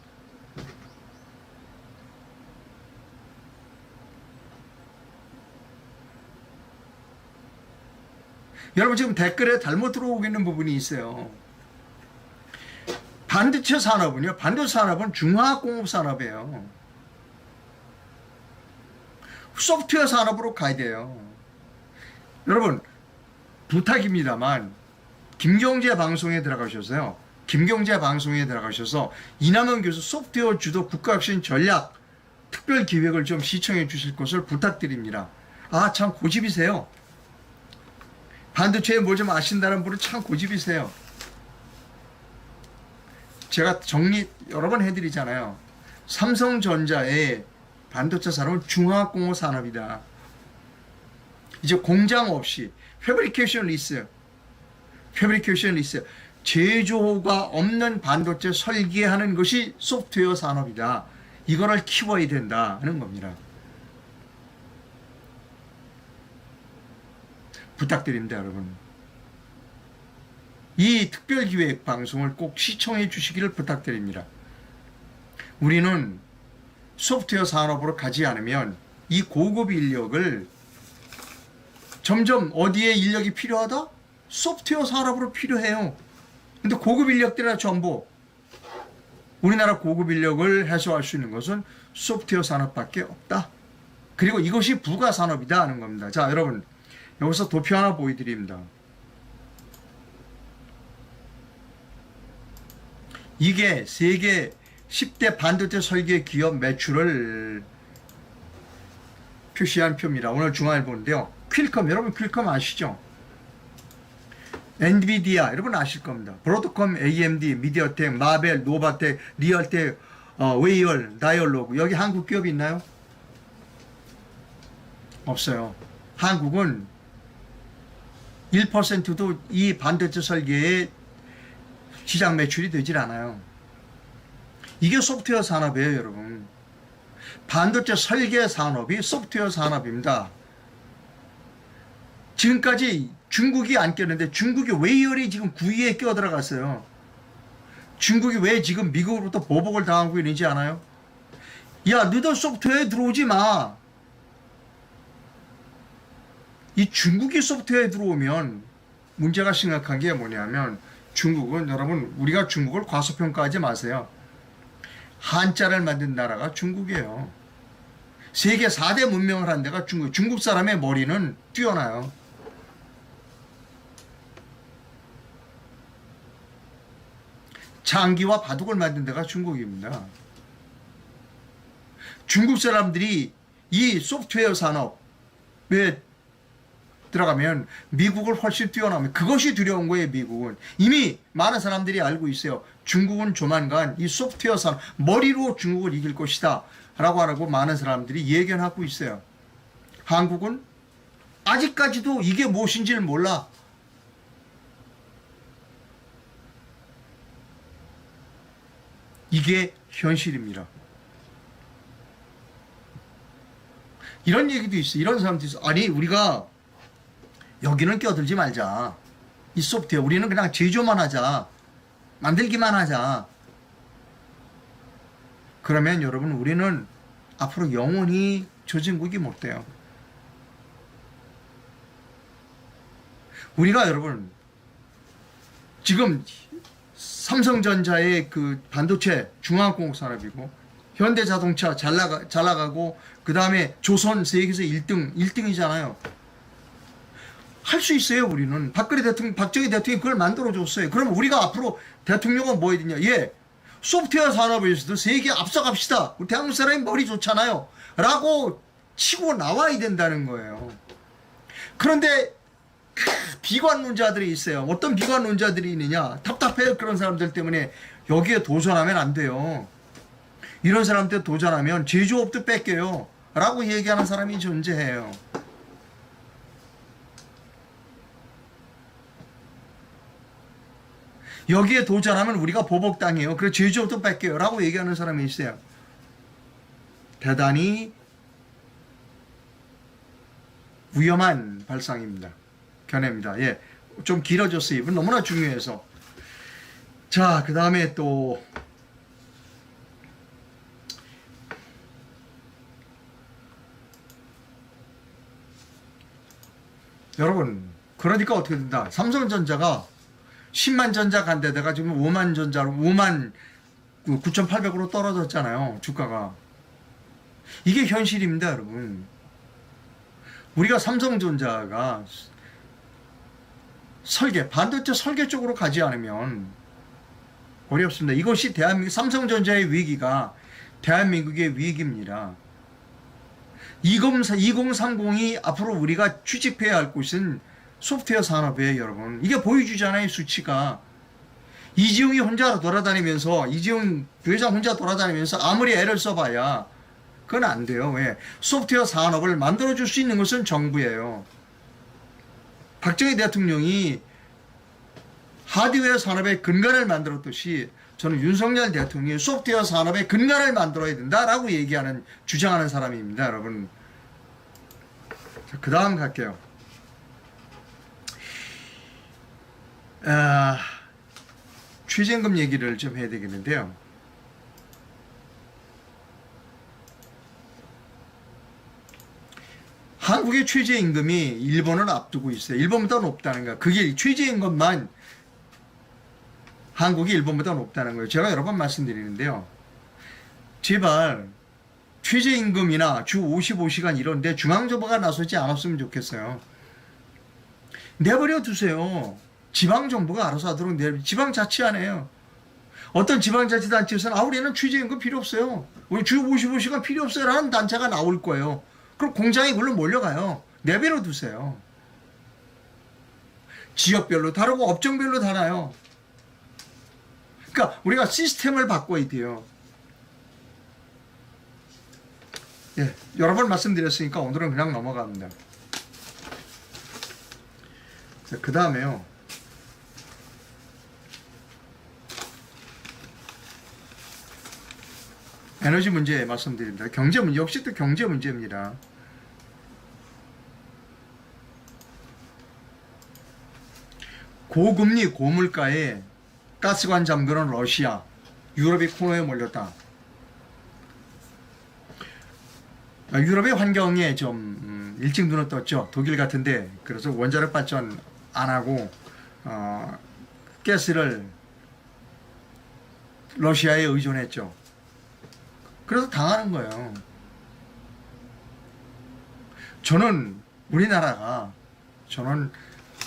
여러분 지금 댓글에 잘못 들어오고 있는 부분이 있어요. 반도체 산업은요, 반도체 산업은 중화공업 산업이에요. 소프트웨어 산업으로 가야 돼요. 여러분 부탁입니다만 김경재 방송에 들어가셔서요. 김경재 방송에 들어가셔서 이남원 교수 소프트웨어 주도 국가혁신 전략 특별 기획을 좀 시청해 주실 것을 부탁드립니다. 아, 참 고집이세요. 반도체에 뭘 좀 아신다는 분은 참 고집이세요. 제가 정리 여러 번 해드리잖아요. 삼성전자의 반도체 산업은 중화공업 산업이다. 이제 공장 없이 패브리케이션 리스, 제조가 없는 반도체 설계하는 것이 소프트웨어 산업이다. 이거를 키워야 된다는 겁니다. 부탁드립니다, 여러분. 이 특별기획 방송을 꼭 시청해 주시기를 부탁드립니다. 우리는 소프트웨어 산업으로 가지 않으면 이 고급 인력을 점점 어디에 인력이 필요하다? 소프트웨어 산업으로 필요해요. 근데 고급 인력들이나 전부 우리나라 고급 인력을 해소할 수 있는 것은 소프트웨어 산업밖에 없다. 그리고 이것이 부가 산업이다 하는 겁니다. 자, 여러분 여기서 도표 하나 보여드립니다. 이게 세계 10대 반도체 설계 기업 매출을 표시한 표입니다. 오늘 중앙일보인데요. 퀼컴, 여러분 퀼컴 아시죠? 엔비디아, 여러분 아실 겁니다. 브로드컴, AMD, 미디어텍, 마벨, 노바텍, 리얼텍, 웨이얼, 다이얼로그. 여기 한국 기업이 있나요? 없어요. 한국은 1%도 이 반도체 설계에 시장 매출이 되질 않아요. 이게 소프트웨어 산업이에요, 여러분. 반도체 설계 산업이 소프트웨어 산업입니다. 지금까지 중국이 안 꼈는데 중국이 웨이얼이 지금 9위에 껴들어갔어요. 중국이 왜 지금 미국으로부터 보복을 당하고 있는지 아나요? 야, 너도 소프트웨어에 들어오지 마. 이 중국이 소프트웨어에 들어오면 문제가 심각한 게 뭐냐면 중국은 여러분 우리가 중국을 과소평가하지 마세요. 한자를 만든 나라가 중국이에요. 세계 4대 문명을 한 데가 중국. 중국 사람의 머리는 뛰어나요. 장기와 바둑을 만든 데가 중국입니다. 중국 사람들이 이 소프트웨어 산업에 들어가면 미국을 훨씬 뛰어나면 그것이 두려운 거예요. 미국은 이미 많은 사람들이 알고 있어요. 중국은 조만간 이 소프트웨어 산업 머리로 중국을 이길 것이다 라고 하라고 많은 사람들이 예견하고 있어요. 한국은 아직까지도 이게 무엇인지를 몰라. 이게 현실입니다. 이런 얘기도 있어. 이런 사람도 있어. 아니 우리가 여기는 껴들지 말자. 이 소프트웨어 우리는 그냥 제조만 하자. 만들기만 하자. 그러면 여러분 우리는 앞으로 영원히 조진국이 못 돼요. 우리가 여러분 지금 삼성전자의 그 반도체 중화공업 산업이고 현대자동차 잘 나가고 그 다음에 조선 세계에서 1등이잖아요. 할 수 있어요. 우리는 박정희 대통령이 그걸 만들어줬어요. 그럼 우리가 앞으로 대통령은 뭐 해야 되냐? 예, 소프트웨어 산업에서도 세계 앞서갑시다. 우리 대한민국 사람이 머리 좋잖아요. 라고 치고 나와야 된다는 거예요. 그런데 비관론자들이 있어요. 어떤 비관론자들이 있느냐? 답답해요. 그런 사람들 때문에. 여기에 도전하면 안 돼요. 이런 사람한테 도전하면 제조업도 뺏겨요. 라고 얘기하는 사람이 존재해요. 여기에 도전하면 우리가 보복당해요. 그래서 제조업도 뺏겨요. 라고 얘기하는 사람이 있어요. 대단히 위험한 발상입니다. 견해입니다. 예, 좀 길어졌어요. 이분 너무나 중요해서. 자, 그 다음에 또 여러분, 그러니까 어떻게 된다? 삼성전자가 10만 전자 간 데다가 지금 5만 전자로 5만 9,800으로 떨어졌잖아요. 주가가. 이게 현실입니다, 여러분. 우리가 삼성전자가 반도체 설계 쪽으로 가지 않으면 어렵습니다. 이것이 대한민국 삼성전자의 위기가 대한민국의 위기입니다. 2030이 앞으로 우리가 취직해야 할 곳은 소프트웨어 산업이에요, 여러분. 이게 보여주잖아요, 수치가. 이재용이 혼자 돌아다니면서, 이재용 부회장 혼자 돌아다니면서 아무리 애를 써봐야 그건 안 돼요. 왜? 소프트웨어 산업을 만들어줄 수 있는 것은 정부예요. 박정희 대통령이 하드웨어 산업의 근간을 만들었듯이 저는 윤석열 대통령이 소프트웨어 산업의 근간을 만들어야 된다라고 주장하는 사람입니다, 여러분. 그 다음 갈게요. 최저임금 얘기를 좀 해야 되겠는데요. 한국의 최저임금이 일본을 앞두고 있어요. 일본보다 높다는 거야. 그게 최저임금만 한국이 일본보다 높다는 거예요. 제가 여러 번 말씀드리는데요. 제발 최저임금이나 주 55시간 이런데 중앙정부가 나서지 않았으면 좋겠어요. 내버려 두세요. 지방정부가 알아서 하도록 지방자치하네요. 어떤 지방자치단체에서는 우리는 최저임금 필요 없어요. 우리 주 55시간 필요 없어요. 라는 단체가 나올 거예요. 그럼 공장이 그걸로 몰려가요. 내버려 두세요. 지역별로 다르고 업종별로 다르요. 그러니까 우리가 시스템을 바꿔야 돼요. 예, 여러 번 말씀드렸으니까 오늘은 그냥 넘어갑니다. 그 다음에요. 에너지 문제 말씀드립니다. 경제 문제, 역시 또 경제 문제입니다. 고금리, 고물가에 가스관 잠그는 러시아, 유럽이 코너에 몰렸다. 유럽의 환경에 좀 일찍 눈을 떴죠. 독일 같은데. 그래서 원자력 발전 안 하고 가스를 러시아에 의존했죠. 그래서 당하는 거예요. 우리나라가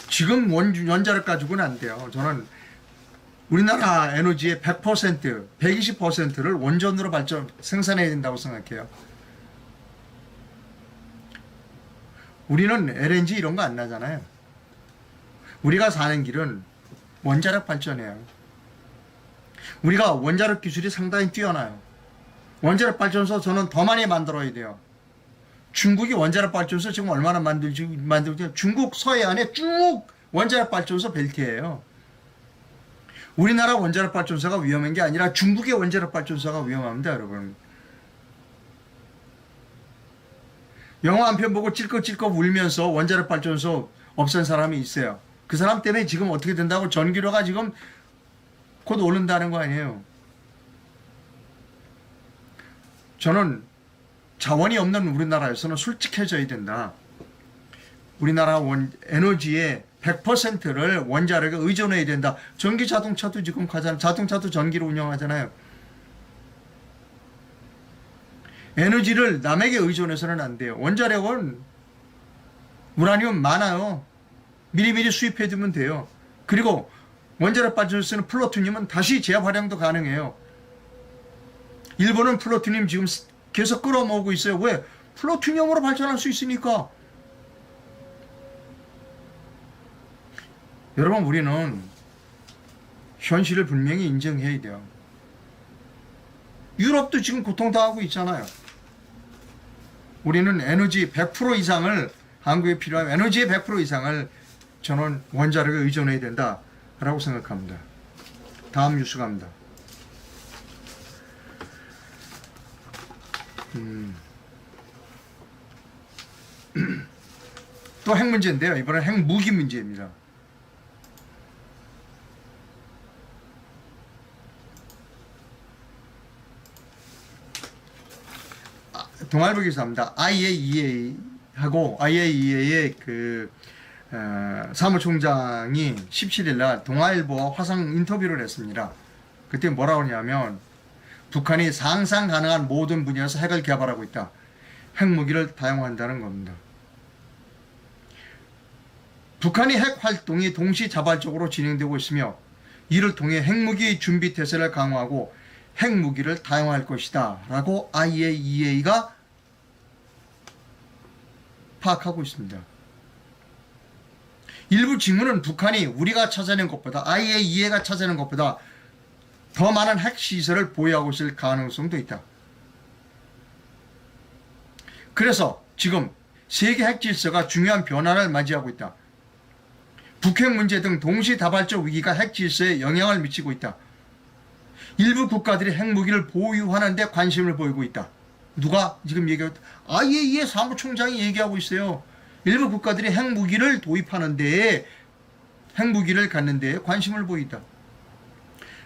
지금 원자력 가지고는 안 돼요. 저는 우리나라 에너지의 100%, 120%를 원전으로 생산해야 된다고 생각해요. 우리는 LNG 이런 거 안 나잖아요. 우리가 사는 길은 원자력 발전이에요. 우리가 원자력 기술이 상당히 뛰어나요. 원자력 발전소 저는 더 많이 만들어야 돼요. 중국이 원자력 발전소 지금 얼마나 만들죠? 중국 서해안에 쭉 원자력 발전소 벨트예요. 우리나라 원자력 발전소가 위험한 게 아니라 중국의 원자력 발전소가 위험합니다, 여러분. 영화 한 편 보고 찔꺽찔꺽 울면서 원자력 발전소 없앤 사람이 있어요. 그 사람 때문에 지금 어떻게 된다고 전기료가 지금 곧 오른다는 거 아니에요. 저는 자원이 없는 우리나라에서는 솔직해져야 된다. 우리나라 에너지의 100%를 원자력에 의존해야 된다. 전기 자동차도 지금 가잖아요. 자동차도 전기로 운영하잖아요. 에너지를 남에게 의존해서는 안 돼요. 원자력은 우라늄 많아요. 미리미리 수입해두면 돼요. 그리고 원자력 발전소에 쓰는 플루토늄은 다시 재활용도 가능해요. 일본은 플루토늄 지금 계속 끌어모으고 있어요. 왜? 플루토늄으로 발전할 수 있으니까. 여러분, 우리는 현실을 분명히 인정해야 돼요. 유럽도 지금 고통당하고 있잖아요. 우리는 에너지 100% 이상을, 한국에 필요한 에너지의 100% 이상을 저는 원자력에 의존해야 된다라고 생각합니다. 다음 뉴스 갑니다. 또 핵 문제인데요. 이번엔 핵 무기 문제입니다. 동아일보 기사입니다. IAEA하고 IAEA의 사무총장이 17일 날 동아일보와 화상 인터뷰를 했습니다. 그때 뭐라고 하냐면 북한이 상상 가능한 모든 분야에서 핵을 개발하고 있다. 핵무기를 다용한다는 겁니다. 북한이 핵 활동이 동시자발적으로 진행되고 있으며 이를 통해 핵무기 준비 태세를 강화하고 핵무기를 다용할 것이다 라고 IAEA가 파악하고 있습니다. 일부 직무는 북한이 우리가 찾아낸 것보다, IAEA가 찾아낸 것보다 더 많은 핵시설을 보유하고 있을 가능성도 있다. 그래서 지금 세계 핵질서가 중요한 변화를 맞이하고 있다. 북핵 문제 등 동시다발적 위기가 핵질서에 영향을 미치고 있다. 일부 국가들이 핵무기를 보유하는 데 관심을 보이고 있다. 누가 지금 얘기하고 있다. IAEA 사무총장이 얘기하고 있어요. 일부 국가들이 핵무기를 도입하는 데에, 핵무기를 갖는 데에 관심을 보인다.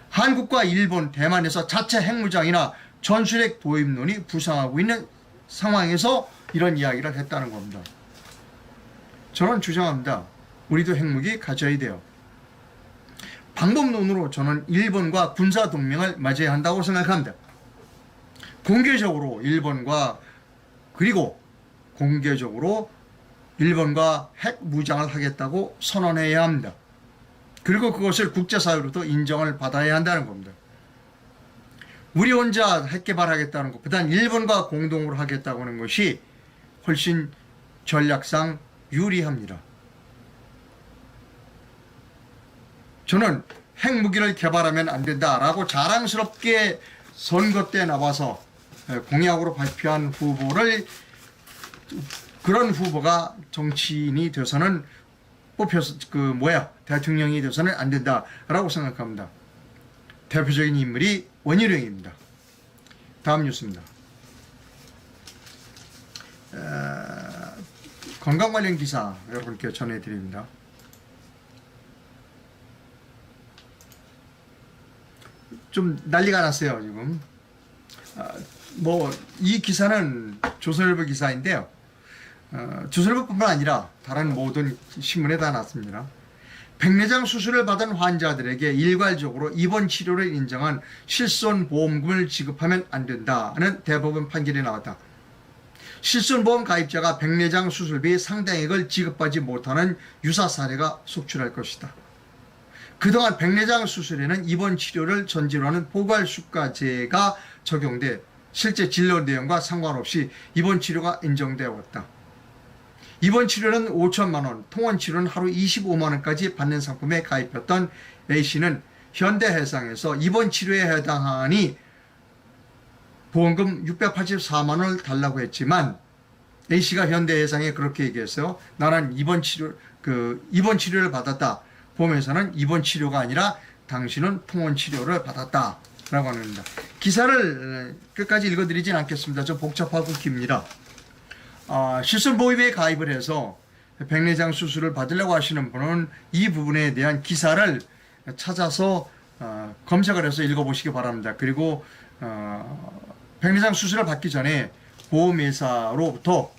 한국과 일본, 대만에서 자체 핵무장이나 전술핵 도입론이 부상하고 있는 상황에서 이런 이야기를 했다는 겁니다. 저는 주장합니다. 우리도 핵무기 가져야 돼요. 방법론으로 저는 일본과 군사동맹을 맺어야 한다고 생각합니다. 공개적으로 일본과, 그리고 공개적으로 일본과 핵무장을 하겠다고 선언해야 합니다. 그리고 그것을 국제사회로도 인정을 받아야 한다는 겁니다. 우리 혼자 핵개발하겠다는 것보다는 일본과 공동으로 하겠다고 하는 것이 훨씬 전략상 유리합니다. 저는 핵무기를 개발하면 안 된다라고 자랑스럽게 선거 때 나와서 공약으로 발표한 후보를, 그런 후보가 정치인이 돼서는 뽑혀서 대통령이 돼서는 안 된다라고 생각합니다. 대표적인 인물이 원희룡입니다. 다음 뉴스입니다. 건강 관련 기사 여러분께 전해드립니다. 좀 난리가 났어요 지금. 이 기사는 조선일보 기사인데요. 조선일보뿐만 아니라 다른 모든 신문에 다 났습니다. 백내장 수술을 받은 환자들에게 일괄적으로 입원 치료를 인정한 실손보험금을 지급하면 안 된다는 대법원 판결이 나왔다. 실손보험 가입자가 백내장 수술비 상당액을 지급받지 못하는 유사 사례가 속출할 것이다. 그동안 백내장 수술에는 입원 치료를 전제로 하는 포괄수가제가 적용돼 실제 진료 내용과 상관없이 입원 치료가 인정되어 왔다. 입원 치료는 5천만 원, 통원 치료는 하루 25만 원까지 받는 상품에 가입했던 A씨는 현대해상에서 입원 치료에 해당하니 보험금 684만 원을 달라고 했지만 A씨가 현대해상에 그렇게 얘기했어요. 나는 입원 치료를 받았다. 보험회사는 입원 치료가 아니라 당신은 통원 치료를 받았다 라고 합니다. 기사를 끝까지 읽어드리진 않겠습니다. 좀 복잡하고 깁니다. 실손보험에 가입을 해서 백내장 수술을 받으려고 하시는 분은 이 부분에 대한 기사를 찾아서 검색을 해서 읽어보시기 바랍니다. 그리고 백내장 수술을 받기 전에 보험회사로부터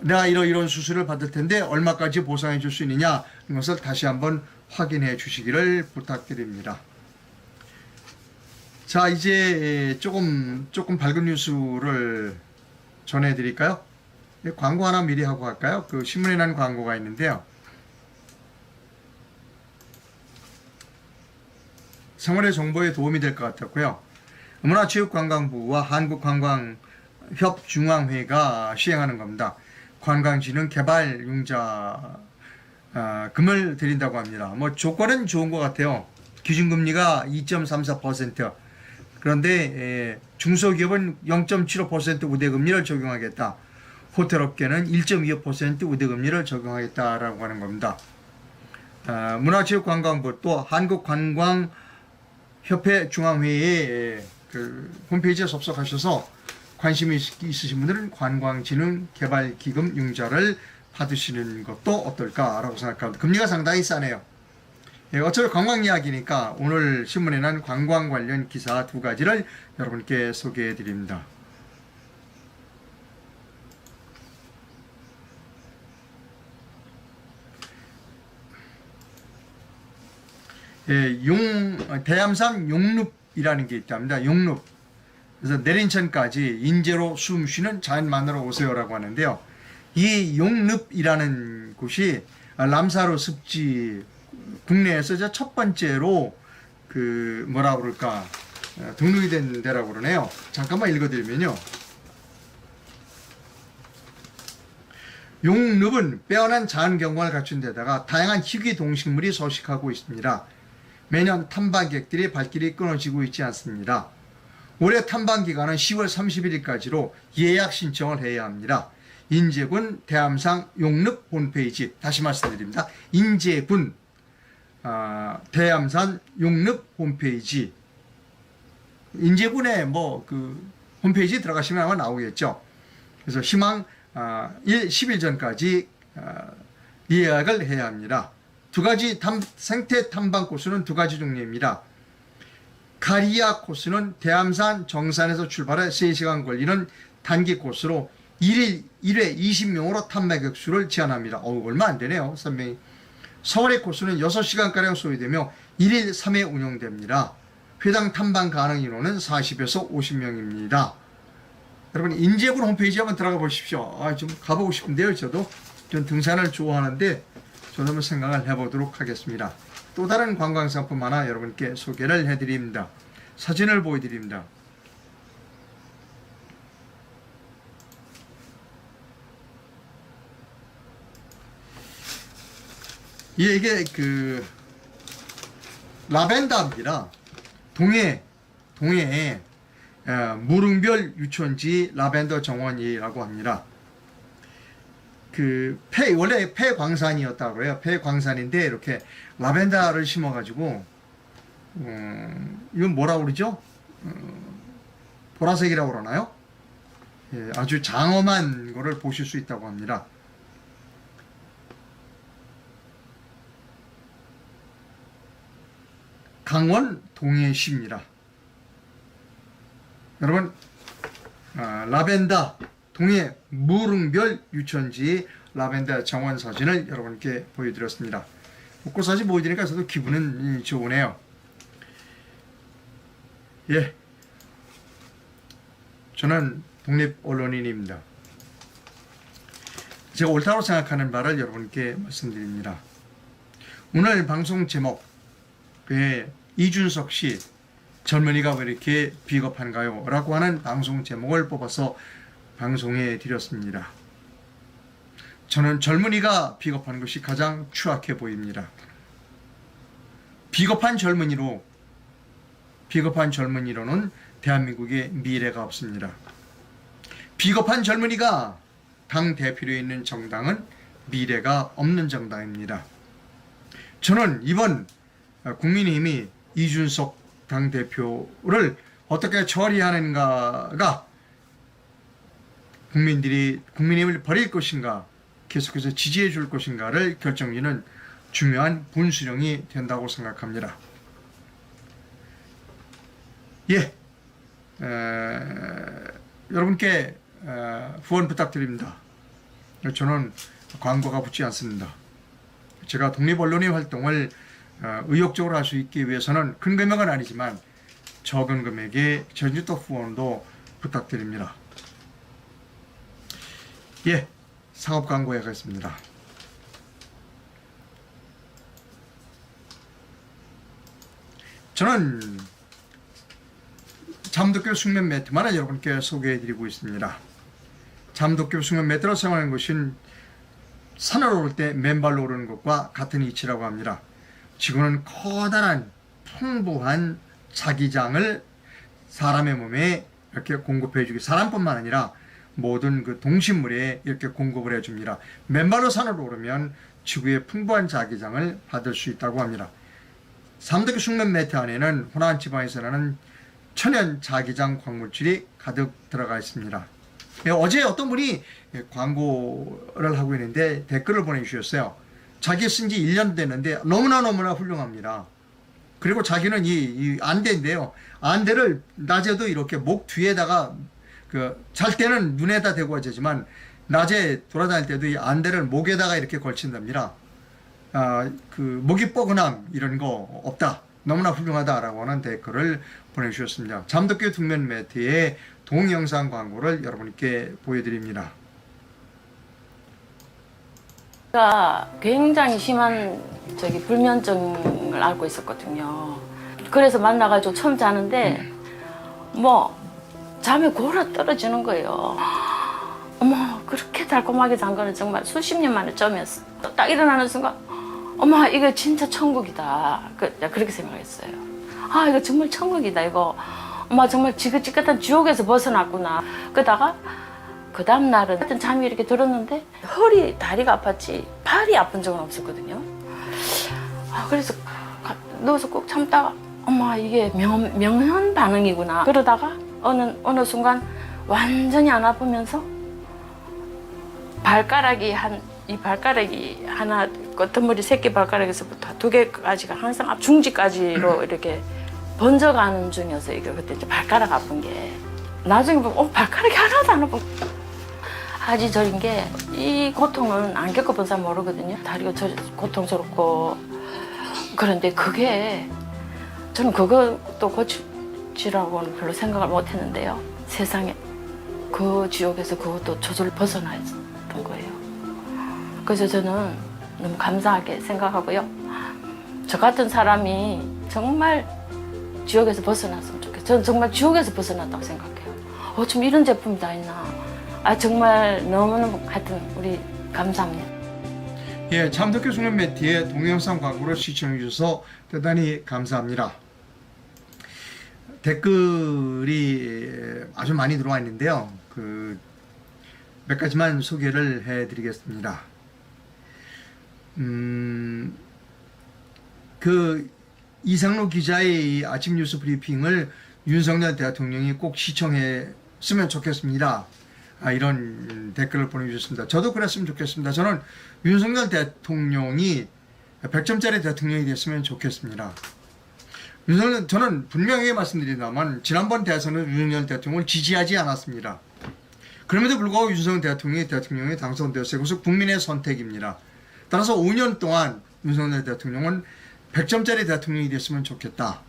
내가 이런 수술을 받을 텐데 얼마까지 보상해 줄 수 있느냐 이것을 다시 한번 확인해 주시기를 부탁드립니다. 자, 이제 조금 밝은 뉴스를 전해드릴까요? 광고 하나 미리 하고 갈까요? 그 신문에 난 광고가 있는데요. 생활의 정보에 도움이 될 것 같았고요. 문화체육관광부와 한국관광 협중앙회가 시행하는 겁니다. 관광진흥 개발 융자 금을 드린다고 합니다. 뭐 조건은 좋은 것 같아요. 기준금리가 2.34%. 그런데 중소기업은 0.75% 우대금리를 적용하겠다. 호텔업계는 1.25% 우대금리를 적용하겠다라고 하는 겁니다. 문화체육관광부 또 한국관광협회 중앙회의 그 홈페이지에 접속하셔서 관심이 있으신 분들은 관광진흥개발기금 융자를 받으시는 것도 어떨까라고 생각합니다. 금리가 상당히 싸네요. 어차피 관광 이야기니까 오늘 신문에 난 관광 관련 기사 2가지를 여러분께 소개해 드립니다. 대암산 용룹이라는 게 있답니다. 용룹. 그래서 내린천까지 인재로 숨 쉬는 자연만으로 오세요라고 하는데요. 이 용룹이라는 곳이 람사르 습지 국내에서 첫 번째로 그 뭐라 그럴까 등록이 된 데라고 그러네요. 잠깐만 읽어드리면요. 용룹은 빼어난 자연 경관을 갖춘 데다가 다양한 희귀 동식물이 서식하고 있습니다. 매년 탐방객들이 발길이 끊어지고 있지 않습니다. 올해 탐방 기간은 10월 31일까지로 예약 신청을 해야 합니다. 인제군 대암산 용룹 홈페이지 다시 말씀드립니다. 인제군 대암산 용룹 홈페이지 인제군에 뭐 그 홈페이지 들어가시면 아마 나오겠죠. 그래서 희망 10일 전까지 예약을 해야 합니다. 2가지 생태 탐방 코스는 2가지 종류입니다. 가리아 코스는 대암산 정산에서 출발해 3시간 걸리는 단기 코스로 1일 1회 20명으로 탐방객 수를 제한합니다. 얼마 안 되네요. 3명이. 서울의 코스는 6시간가량 소요되며 1일 3회 운영됩니다. 회당 탐방 가능 인원은 40에서 50명입니다. 여러분 인제군 홈페이지 한번 들어가 보십시오. 좀 가보고 싶은데요. 저도 좀 등산을 좋아하는데 저도 한번 생각을 해보도록 하겠습니다. 또 다른 관광상품 하나 여러분께 소개를 해드립니다. 사진을 보여드립니다. 이게 그 라벤더입니다. 동해 무릉별 유촌지 라벤더 정원이라고 합니다. 그 원래 폐광산이었다고 그래요. 폐광산인데 이렇게 라벤더를 심어가지고 이건 뭐라고 그러죠? 보라색이라고 그러나요? 아주 장엄한 거를 보실 수 있다고 합니다. 강원 동해시입니다. 여러분 라벤더 동해 무릉별 유천지 라벤더 정원 사진을 여러분께 보여드렸습니다. 벚꽃 사진 보여드리니까 저도 기분은 좋으네요. 예, 저는 독립언론인입니다. 제가 옳다고 생각하는 바를 여러분께 말씀드립니다. 오늘 방송 제목 왜 이준석 씨 젊은이가 왜 이렇게 비겁한가요? 라고 하는 방송 제목을 뽑아서 방송해 드렸습니다. 저는 젊은이가 비겁한 것이 가장 추악해 보입니다. 비겁한 젊은이로는 대한민국의 미래가 없습니다. 비겁한 젊은이가 당 대표로 있는 정당은 미래가 없는 정당입니다. 저는 이번 국민의힘이 이준석 당대표를 어떻게 처리하는가가 국민의힘을 버릴 것인가 계속해서 지지해 줄 것인가를 결정짓는 중요한 분수령이 된다고 생각합니다. 예, 여러분께 후원 부탁드립니다. 저는 광고가 붙지 않습니다. 제가 독립언론의 활동을 의욕적으로 할 수 있기 위해서는 큰 금액은 아니지만 적은 금액의 전주도 후원도 부탁드립니다. 예, 상업 광고에 가겠습니다. 저는 잠도교 숙면 매트만을 여러분께 소개해드리고 있습니다. 잠도교 숙면 매트로 사용하는 것은 산을 오를 때 맨발로 오르는 것과 같은 이치라고 합니다. 지구는 커다란 풍부한 자기장을 사람의 몸에 이렇게 공급해 주기, 사람뿐만 아니라 모든 그 동식물에 이렇게 공급을 해줍니다. 맨발로 산을 오르면 지구의 풍부한 자기장을 받을 수 있다고 합니다. 잠도교 숙면 매트 안에는 호남 지방에서 나는 천연 자기장 광물질이 가득 들어가 있습니다. 어제 어떤 분이 광고를 하고 있는데 댓글을 보내주셨어요. 자기 쓴 지 1년 됐는데 너무나 훌륭합니다. 그리고 자기는 이 안대인데요. 안대를 낮에도 이렇게 목 뒤에다가 잘 때는 눈에다 대고 자지만 낮에 돌아다닐 때도 이 안대를 목에다가 이렇게 걸친답니다. 목이 뻐근함 이런 거 없다. 너무나 훌륭하다라고 하는 댓글을 보내주셨습니다. 잠도교 숙면 매트의 동영상 광고를 여러분께 보여드립니다. 제가 굉장히 심한 불면증을 앓고 있었거든요. 그래서 만나가지고 처음 자는데 잠이 골아 떨어지는 거예요. 어머, 그렇게 달콤하게 잔 거는 정말 수십 년 만에 처음이었어. 딱 일어나는 순간 어머, 이거 진짜 천국이다. 그렇게 생각했어요. 이거 정말 천국이다. 이거 엄마 정말 지긋지긋한 지옥에서 벗어났구나. 그러다가 그 다음 날은 하여튼 잠이 이렇게 들었는데 허리, 다리가 아팠지 발이 아픈 적은 없었거든요. 그래서 누워서 꼭 참다가 엄마 이게 명현 반응이구나. 그러다가 어느 순간 완전히 안 아프면서 이 발가락이 하나, 끝머리 새끼 발가락에서부터 2개까지가 항상 중지까지로 이렇게 번져가는 중이어서 이게 그때 이제 발가락 아픈 게 나중에 보면 발가락이 하나도 안 아픈. 아주 저린 게 이 고통은 안 겪어본 사람 모르거든요. 다리가 고통스럽고. 그런데 그게 저는 그것도 고치라고는 별로 생각을 못 했는데요. 세상에 그 지옥에서 그것도 저절로 벗어났던 거예요. 그래서 저는 너무 감사하게 생각하고요. 저 같은 사람이 정말 지옥에서 벗어났으면 좋겠어요. 저는 정말 지옥에서 벗어났다고 생각해요. 좀 이런 제품이 다 있나. 정말 너무너무 하여튼 우리 감사합니다. 예, 잠도교 숙면 매트의 동영상 광고를 시청해 주셔서 대단히 감사합니다. 댓글이 아주 많이 들어와 있는데요. 몇 가지만 소개를 해드리겠습니다. 이상로 기자의 아침 뉴스 브리핑을 윤석열 대통령이 꼭 시청했으면 좋겠습니다. 이런 댓글을 보내주셨습니다. 저도 그랬으면 좋겠습니다. 저는 윤석열 대통령이 100점짜리 대통령이 됐으면 좋겠습니다. 저는 분명히 말씀드린다면 지난번 대선은 윤석열 대통령을 지지하지 않았습니다. 그럼에도 불구하고 윤석열 대통령이 당선되었어요. 그래서 국민의 선택입니다. 따라서 5년 동안 윤석열 대통령은 100점짜리 대통령이 됐으면 좋겠다.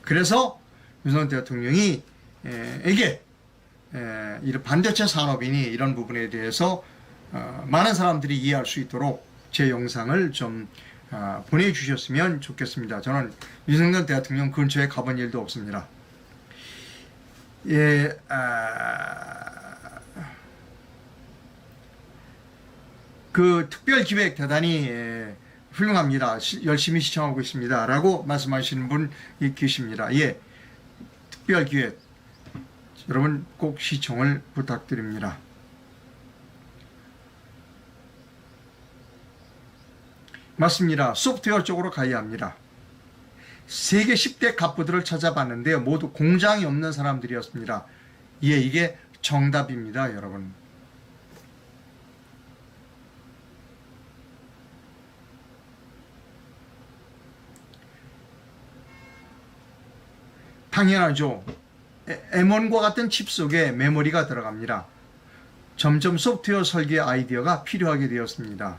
그래서 윤석열 대통령이 이런 반도체 산업이니 이런 부분에 대해서 많은 사람들이 이해할 수 있도록 제 영상을 좀 보내주셨으면 좋겠습니다. 저는 윤석열 대통령 근처에 가본 일도 없습니다. 특별기획 대단히 훌륭합니다. 열심히 시청하고 있습니다. 라고 말씀하시는 분이 계십니다. 특별기획 여러분 꼭 시청을 부탁드립니다. 맞습니다. 소프트웨어 쪽으로 가야 합니다. 세계 10대 갑부들을 찾아봤는데요. 모두 공장이 없는 사람들이었습니다. 이게 정답입니다, 여러분. 당연하죠. M1과 같은 칩 속에 메모리가 들어갑니다. 점점 소프트웨어 설계 아이디어가 필요하게 되었습니다.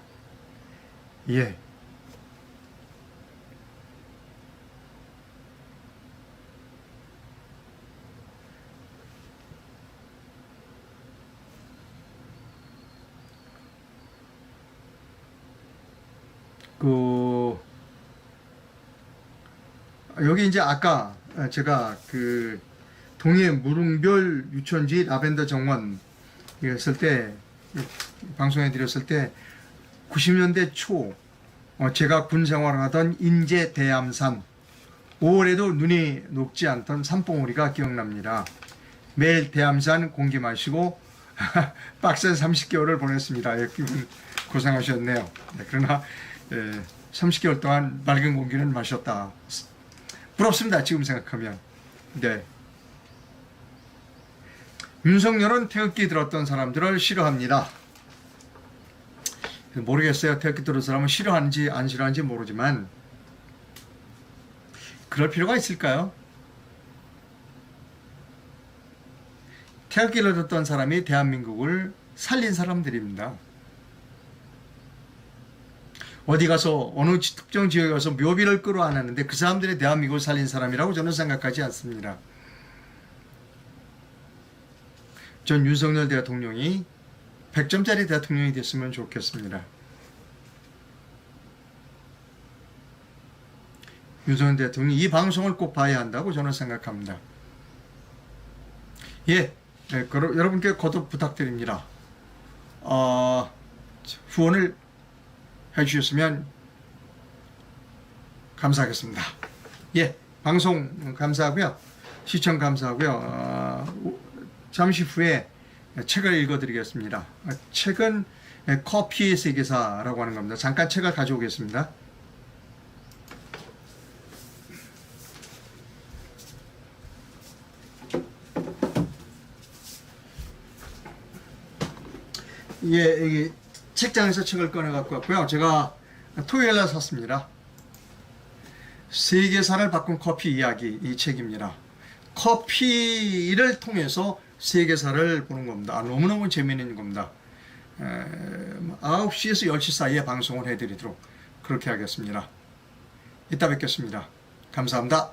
여기 이제 아까 제가 동해 무릉별 유천지 라벤더 정원 했을 때 방송해 드렸을 때 90년대 초 제가 군 생활을 하던 인제 대암산 5월에도 눈이 녹지 않던 산봉우리가 기억납니다. 매일 대암산 공기 마시고 빡센 30개월을 보냈습니다. 고생하셨네요. 네, 그러나 30개월 동안 맑은 공기는 마셨다. 부럽습니다. 지금 생각하면. 네. 윤석열은 태극기 들었던 사람들을 싫어합니다. 모르겠어요. 태극기 들은 사람은 싫어하는지 안 싫어하는지 모르지만 그럴 필요가 있을까요? 태극기를 들었던 사람이 대한민국을 살린 사람들입니다. 어디 가서 어느 특정 지역에 가서 묘비를 끌어안았는데 그 사람들이 대한민국을 살린 사람이라고 저는 생각하지 않습니다. 전 윤석열 대통령이 100점짜리 대통령이 됐으면 좋겠습니다. 윤석열 대통령이 이 방송을 꼭 봐야 한다고 저는 생각합니다. 여러분께 거듭 부탁드립니다. 후원을 해주셨으면 감사하겠습니다. 방송 감사하고요. 시청 감사하고요. 잠시 후에 책을 읽어드리겠습니다. 책은 커피의 세계사라고 하는 겁니다. 잠깐 책을 가져오겠습니다. 여기 책장에서 책을 꺼내 갖고 왔고요. 제가 토요일날 샀습니다. 세계사를 바꾼 커피 이야기, 이 책입니다. 커피를 통해서 세계사를 보는 겁니다. 너무너무 재미있는 겁니다. 9시에서 10시 사이에 방송을 해드리도록 그렇게 하겠습니다. 이따 뵙겠습니다. 감사합니다.